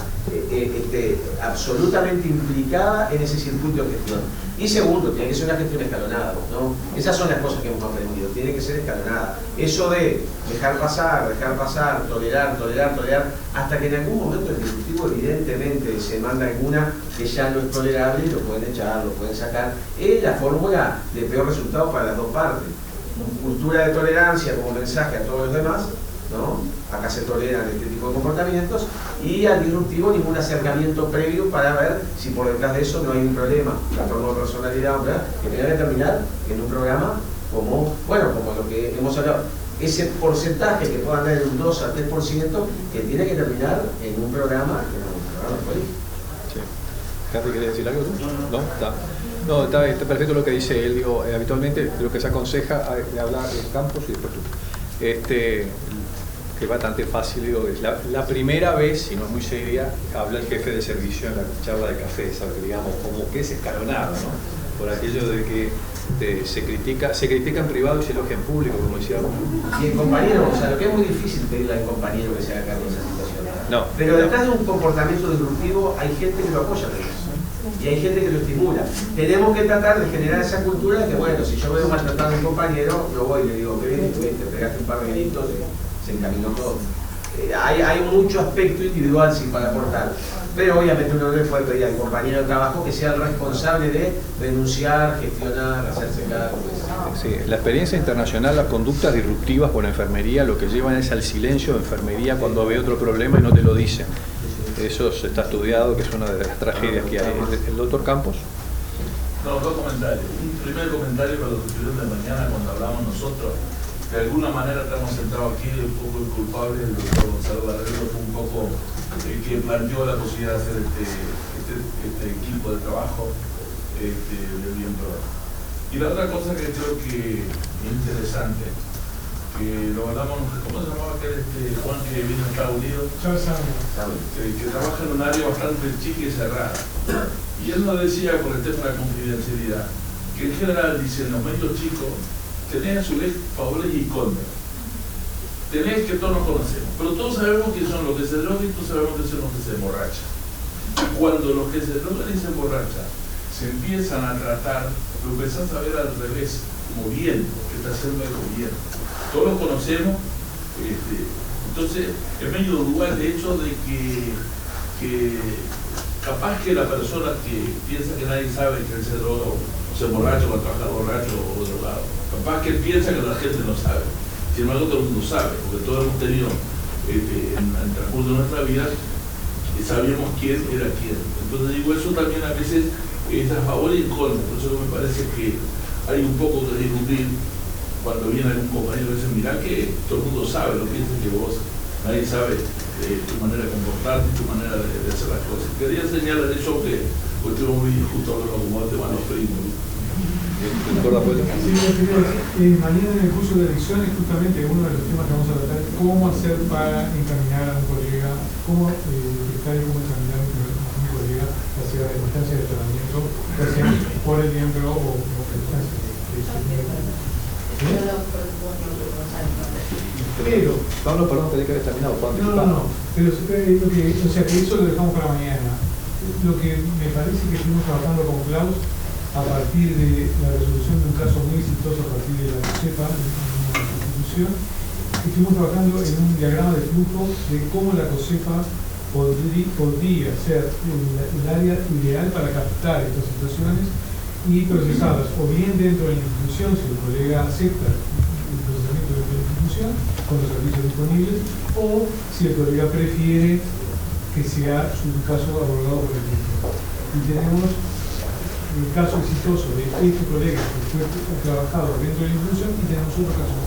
absolutamente implicada en ese circuito de gestión. Y segundo, tiene que ser una gestión escalonada, ¿no? Esas son las cosas que hemos aprendido, tiene que ser escalonada. Eso de dejar pasar, tolerar, hasta que en algún momento el disruptivo evidentemente se manda alguna que ya no es tolerable y lo pueden echar, lo pueden sacar. Es la fórmula de peor resultado para las dos partes. Cultura de tolerancia como mensaje a todos los demás, ¿no? Acá se toleran este tipo de comportamientos, y al disruptivo ningún acercamiento previo para ver si por detrás de eso no hay un problema, trastorno de personalidad, ¿verdad? Que tenga que terminar en un programa como lo que hemos hablado. Ese porcentaje que pueda andar en un 2 al 3% que tiene que terminar en un programa político. Sí. ¿Cate quería decir algo tú? No, está. No, está perfecto lo que dice él. Digo, habitualmente lo que se aconseja es hablar en campos y después tú. Que es bastante fácil, digo, es la primera vez, si no es muy seria, habla el jefe de servicio en la charla de café, que digamos, como que es escalonado, ¿no? Por aquello de que se critica en privado y se elogia en público, como decía uno. Y el compañero, o sea, lo que es muy difícil pedirle al compañero que se haga cargo de esa situación. No. Pero detrás de un comportamiento disruptivo hay gente que lo apoya en eso. Y hay gente que lo estimula. Tenemos que tratar de generar esa cultura de que, bueno, si yo veo maltratado a un compañero, yo voy y le digo, qué bien estuviste, pegaste un par de gritos, se encaminó todo. Hay mucho aspecto individual sí para aportar, pero obviamente uno no le puede pedir al compañero de trabajo que sea el responsable de denunciar, gestionar, hacerse cargo. Sí, la experiencia internacional, las conductas disruptivas con enfermería lo que llevan es al silencio de enfermería cuando ve otro problema y no te lo dicen. Eso se está estudiado, que es una de las tragedias que hay. ¿El doctor Campos? No, dos comentarios. Un primer comentario con los estudiantes de mañana cuando hablamos nosotros. De alguna manera estamos sentados aquí, un poco el culpable, el doctor Gonzalo Barrero fue un poco el que planteó la posibilidad de hacer este equipo de trabajo del bien programa. Y la otra cosa que creo que es interesante, que lo hablamos, ¿cómo se llamaba aquel Juan que vino a Estados Unidos? Que trabaja en un área bastante chica y cerrada. Y él nos decía, por el tema de la confidencialidad, que en general, dice, en los medios chicos, tenés a su vez favores y contras. Tenés que todos nos conocemos, pero todos sabemos que son los que se drogan y todos sabemos que son los que se emborrachan. Cuando los que se drogan y se emborrachan se empiezan a tratar, lo empezás a ver al revés, como bien, que está haciendo algo bien. Todos lo conocemos, entonces es medio dual el hecho de que capaz que la persona que piensa que nadie sabe que él se droga o se emborracha o trabaja borracho o drogado, capaz que él piensa que la gente no sabe. Sin embargo, todo el mundo sabe, porque todos hemos tenido en el transcurso de nuestra vida, sabíamos quién era quién. Entonces digo, eso también a veces es a favor y en contra. Por eso me parece que hay un poco de discutir cuando viene algún compañero y dice, mirá que todo el mundo sabe lo que piensa que vos, nadie sabe tu manera de comportarte, tu manera de hacer las cosas. Quería señalar eso que estuvo muy justo hablando como te van los primos. Mañana en el curso de elecciones, justamente uno de los temas que vamos a tratar es cómo hacer para encaminar a un colega, cómo detectar y cómo encaminar a un colega hacia la instancia de tratamiento, ya sea por el miembro o por instancia Pero, Pablo, perdón, tenés que haber terminado. No, pero o sea que eso lo dejamos para mañana. Lo que me parece que estuvimos trabajando con Klaus a partir de la resolución de un caso muy exitoso a partir de la COSEPA, en una institución, estuvimos trabajando en un diagrama de flujo de cómo la COSEPA podría ser el área ideal para captar estas situaciones y procesarlas, o bien dentro de la institución, si el colega acepta el procesamiento dentro de la institución, con los servicios disponibles, o si el colega prefiere que sea su caso abordado por el mismo. Y tenemos el caso exitoso de este colega que fue trabajado dentro de la institución y tenemos otro caso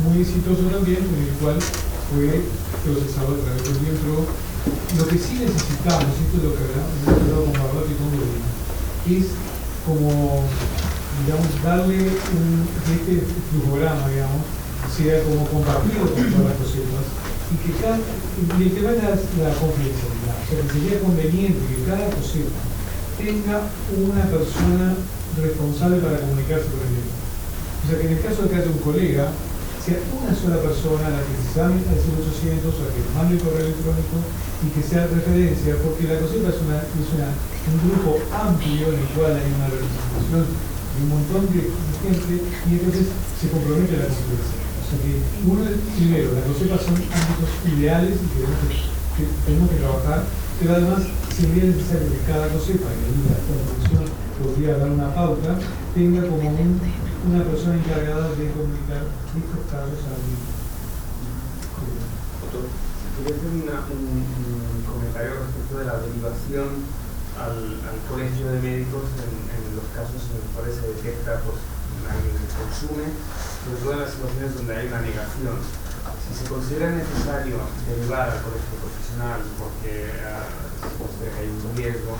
muy exitoso también en el cual fue procesado a través del miembro. Lo que sí necesitamos, esto es lo que hemos hablado con Barbato y con Godín, es como, digamos, darle este flujograma, digamos, sea como compartido con todas las cositas y que el tema es la confidencialidad, o sea que sería conveniente que cada cosita tenga una persona responsable para comunicarse con el mismo. O sea que en el caso de que haya un colega, sea una sola persona a la que se llame al 0800 o a que mande el correo electrónico y que sea referencia, porque la COSEPA es un grupo amplio en el cual hay una representación de un montón de gente y entonces se compromete la confidencia. O sea que primero, la COSEPA son ámbitos ideales y que tenemos que trabajar, pero además sería necesario que cada COSEPA, y ahí la comisión podría dar una pauta, tenga como una persona encargada de comunicar estos casos al mismo. Quería hacer un comentario respecto de la derivación al colegio de médicos en los casos en los cuales se detecta alguien que consume, sobre todo en las situaciones donde hay una negación. Si se considera necesario derivar al colegio profesional porque se considera que hay un riesgo,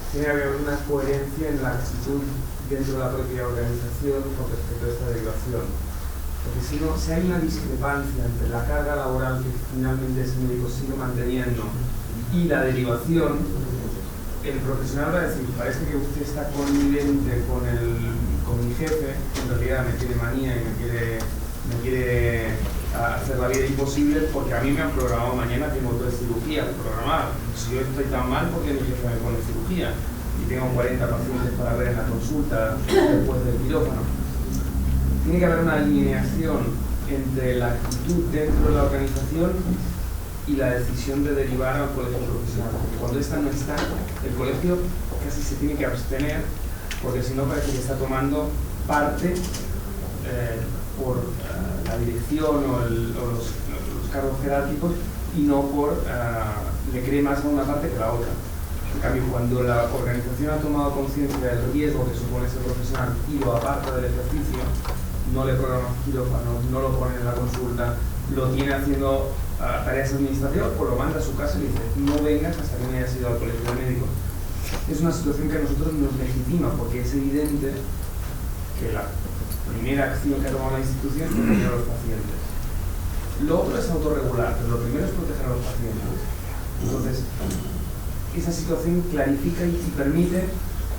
tiene que haber una coherencia en la actitud dentro de la propia organización con respecto a esta derivación. Porque si no, si hay una discrepancia entre la carga laboral que finalmente ese médico sigue manteniendo y la derivación, el profesional va a decir, parece que usted está connivente con mi jefe, en realidad me tiene manía y me quiere hacer la vida imposible porque a mí me han programado mañana, tengo 3 cirugías programadas. Si yo estoy tan mal, ¿por qué mi jefe me pone cirugía? Y tengo 40 pacientes para ver en la consulta después del quirófano. Tiene que haber una alineación entre la actitud dentro de la organización y la decisión de derivar al colegio profesional. Porque cuando esta no está, el colegio casi se tiene que abstener, porque si no parece que está tomando parte por la dirección o los cargos jerárquicos y no le cree más a una parte que a la otra. En cambio, cuando la organización ha tomado conciencia del riesgo que supone ser profesional y lo aparta del ejercicio, no le programa quirófano, no lo pone en la consulta, lo tiene haciendo tareas administrativas, pues lo manda a su casa y dice, no vengas hasta que me hayas ido al colegio de médicos. Es una situación que a nosotros nos legitima porque es evidente que la primera acción que ha tomado la institución es proteger a los pacientes. Lo otro es autorregular, pero lo primero es proteger a los pacientes. Entonces, esa situación clarifica y permite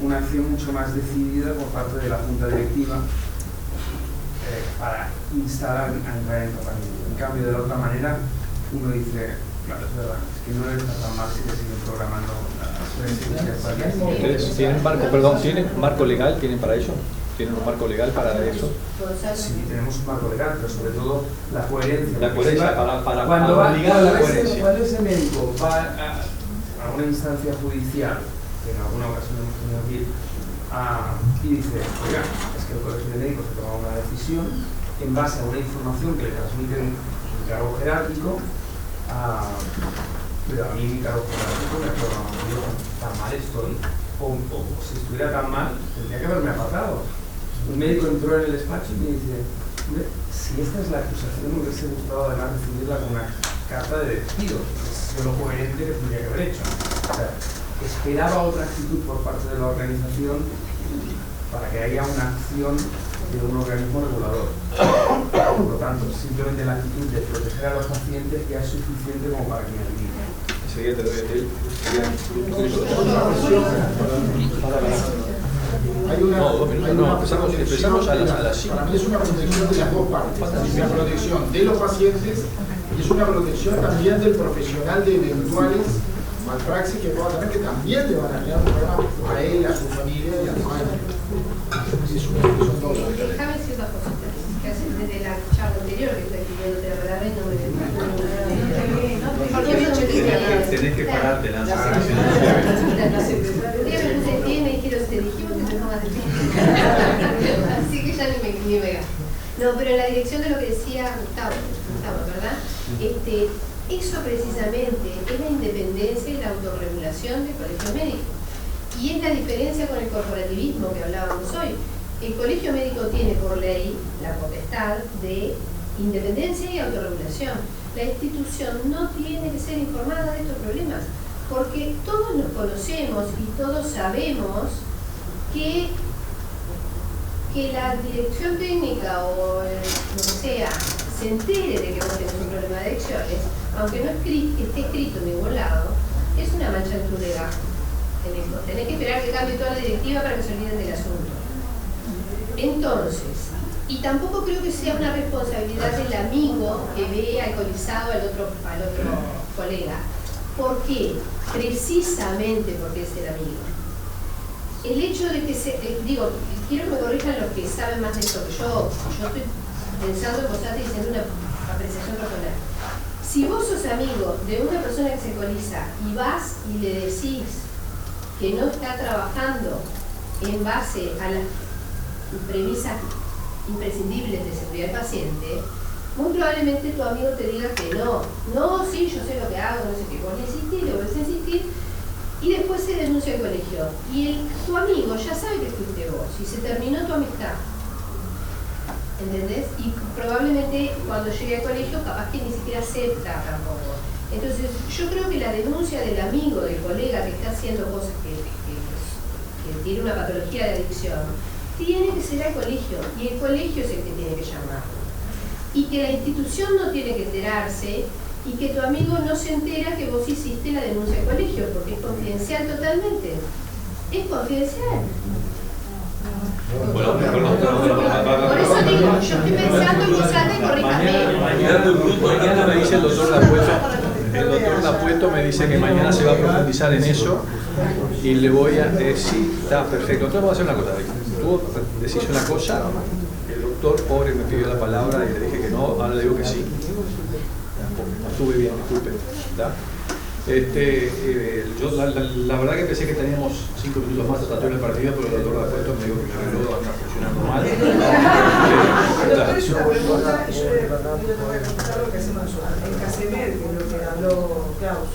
una acción mucho más decidida por parte de la Junta Directiva para instar a entrar en tratamiento. En cambio, de la otra manera, uno dice, claro, es verdad, es que no está tan mal si le siguen programando ¿Ustedes tienen marco legal? ¿Tienen para ello? ¿Tienen un marco legal para eso? Sí, tenemos un marco legal, pero sobre todo la coherencia. La coherencia, cuando ese médico va a una instancia judicial, que en alguna ocasión hemos tenido aquí, y dice, oiga, es que el Colegio de Médicos ha tomado una decisión en base a una información que le transmiten un cargo jerárquico, pero a mí mi cargo jerárquico me ha programado, tan mal estoy, o si estuviera tan mal, tendría que haberme apartado. Un médico entró en el despacho y me dice, hombre, si esta es la acusación, me hubiese gustado además recibirla con una carta de despido, es lo coherente que tendría que haber hecho. O sea, esperaba otra actitud por parte de la organización para que haya una acción de un organismo regulador. Por lo tanto, simplemente la actitud de proteger a los pacientes ya es suficiente como para que me admita. Enseguida te doy a ti. Empezamos a las 5. Para mí es una protección de las dos partes. Es una protección de los pacientes y es una protección también del profesional de eventuales malpraxis que pueda tener, que también le van a crear un problema a él, a su familia y a su madre. Son dos. Déjame decir una cosita que hace desde la charla anterior que estoy escribiendo te verdad y no me tenés que pararte la me dijeron, te dijimos que te pongas de pie. Así que ya ni me gasto. No, pero en la dirección de lo que decía Gustavo, ¿verdad? Eso precisamente es la independencia y la autorregulación del colegio médico. Y es la diferencia con el corporativismo que hablábamos hoy. El colegio médico tiene por ley la potestad de independencia y autorregulación. La institución no tiene que ser informada de estos problemas, porque todos nos conocemos y todos sabemos que la dirección técnica o lo que sea se entere de que vos tenés un problema de adicciones, aunque no esté escrito en ningún lado, es una mancha en tu legajo. Tenés que esperar que cambie toda la directiva para que se olviden del asunto. Entonces, y tampoco creo que sea una responsabilidad del amigo que ve alcoholizado al otro colega. ¿Por qué? Precisamente porque es el amigo. El hecho de que digo, quiero que me corrijan los que saben más de esto que yo estoy pensando en vos y diciendo una apreciación personal. Si vos sos amigo de una persona que se alcoholiza y vas y le decís que no está trabajando en base a las premisas imprescindibles de seguridad del paciente, muy probablemente tu amigo te diga que no, sí, yo sé lo que hago, no sé qué, vos le insistís, le volvés a insistir, y después se denuncia al colegio. Y tu amigo ya sabe que fuiste vos, y se terminó tu amistad. ¿Entendés? Y probablemente cuando llegue al colegio capaz que ni siquiera acepta tampoco. Entonces yo creo que la denuncia del amigo, del colega que está haciendo cosas que tiene una patología de adicción, tiene que ser al colegio, y el colegio es el que tiene que llamar. Y que la institución no tiene que enterarse, y que tu amigo no se entera que vos hiciste la denuncia al colegio, porque es confidencial totalmente. Es confidencial. Bueno, por eso digo, yo estoy pensando en vos alta y corríjame. Mañana me dice el doctor Lapuesto me dice que mañana se va a profundizar en eso y le voy a decir, está perfecto. Entonces vamos a hacer una cosa, tú decís una cosa, el doctor pobre me pidió la palabra y le dije que no, ahora le digo que sí. No estuve bien, disculpe. Yo la verdad que pensé que teníamos 5 minutos más de tratar el partido, pero el doctor Lapuesto me dijo que mi reloj anda funcionando mal. Doctor, es una pregunta, yo le voy a contar lo que hacemos nosotros. En CASEMED, que es lo que habló Klaus,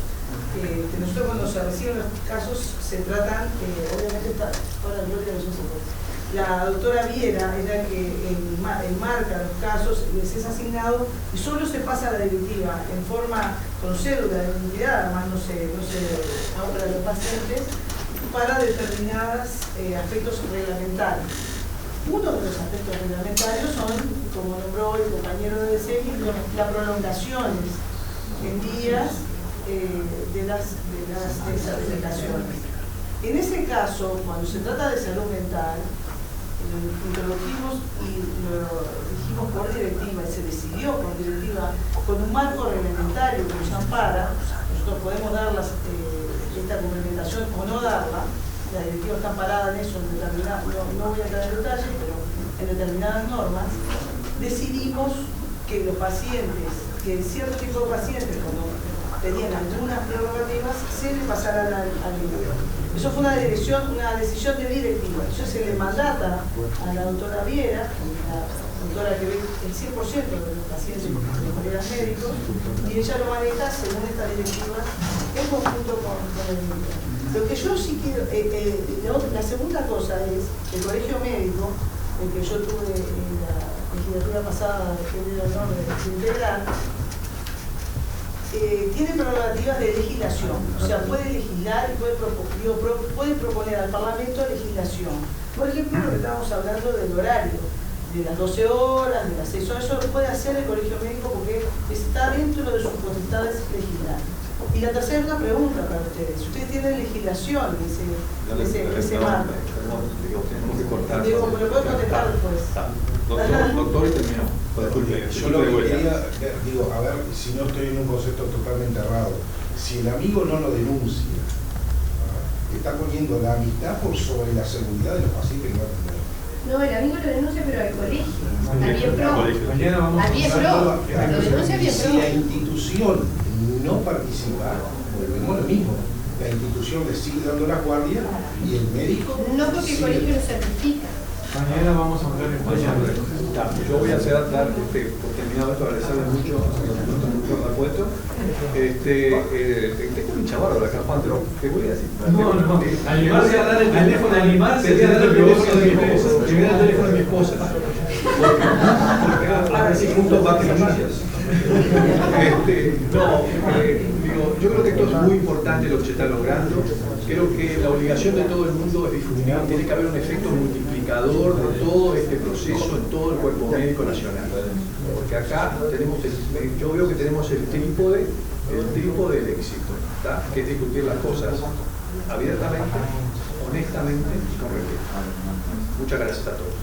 nosotros cuando se reciben los casos se tratan, obviamente ahora no tenemos un soporte. La doctora Viera es la que enmarca los casos, les es asignado y solo se pasa a la directiva en forma con cédula de identidad, además no se nombra a los pacientes, para determinados aspectos reglamentarios. Uno de los aspectos reglamentarios son, como nombró el compañero de DCI, las prolongaciones en días de las certificaciones. En ese caso, cuando se trata de salud mental, introdujimos y lo dijimos por directiva, y se decidió por directiva, con un marco reglamentario que nos ampara. Nosotros podemos dar esta complementación o no darla. La directiva está amparada en eso, en determinadas, no voy a entrar en detalle, pero en determinadas normas. Decidimos que los pacientes, que cierto tipo de pacientes, cuando tenían algunas prerrogativas, se le pasaran al video. Eso fue una decisión de directiva. Eso se le mandata a la doctora Viera, la doctora que ve el 100% de los pacientes de los colegas médicos, y ella lo maneja según esta directiva en conjunto con el médico. Lo que yo sí quiero, la segunda cosa es el colegio médico, el que yo tuve en la legislatura pasada, que le dio el nombre de integrar, tiene prerrogativas de legislación, o sea, puede legislar y puede proponer al Parlamento legislación. Por ejemplo, lo que estábamos hablando del horario, de las 12 horas, de las 6 horas, eso lo puede hacer el colegio médico porque está dentro de sus potestades legislar. Y la tercera es una pregunta para ustedes. Ustedes tienen legislación de ese marco. Tenemos que cortar. Digo, me lo puedo contestar después. Doctor, y terminó. Yo lo que quería, digo, a ver si no estoy en un concepto totalmente errado. Si el amigo no lo denuncia, está poniendo la amistad por sobre la seguridad de los pacientes que va a atender. No, el amigo lo denuncia, pero al colegio. A bien pro. Mañana vamos A bien pro. Lo denuncia bien pro. Si la institución no participa, volvemos a lo mismo. La institución le sigue dando la guardia y el médico. No, porque el colegio lo certifica. Mañana vamos a hablar en Yo voy a dar por terminado esto, agradecerle mucho al doctor Rapueto. Tengo un chaval ahora acá, Juan, pero ¿qué voy a decir? No. Animarse a dar el teléfono, animarse a dar el teléfono de mi esposa. Que me da el teléfono de mi esposa. Porque a ver si juntos baten noticias. Yo creo que esto es muy importante lo que se está logrando. Creo que la obligación de todo el mundo es difundir. Tiene que haber un efecto multiplicador de todo este proceso en todo el cuerpo médico nacional. Porque acá tenemos, yo veo que tenemos el trípode del éxito, ¿tá? Que es discutir las cosas abiertamente, honestamente y con respeto. Muchas gracias a todos.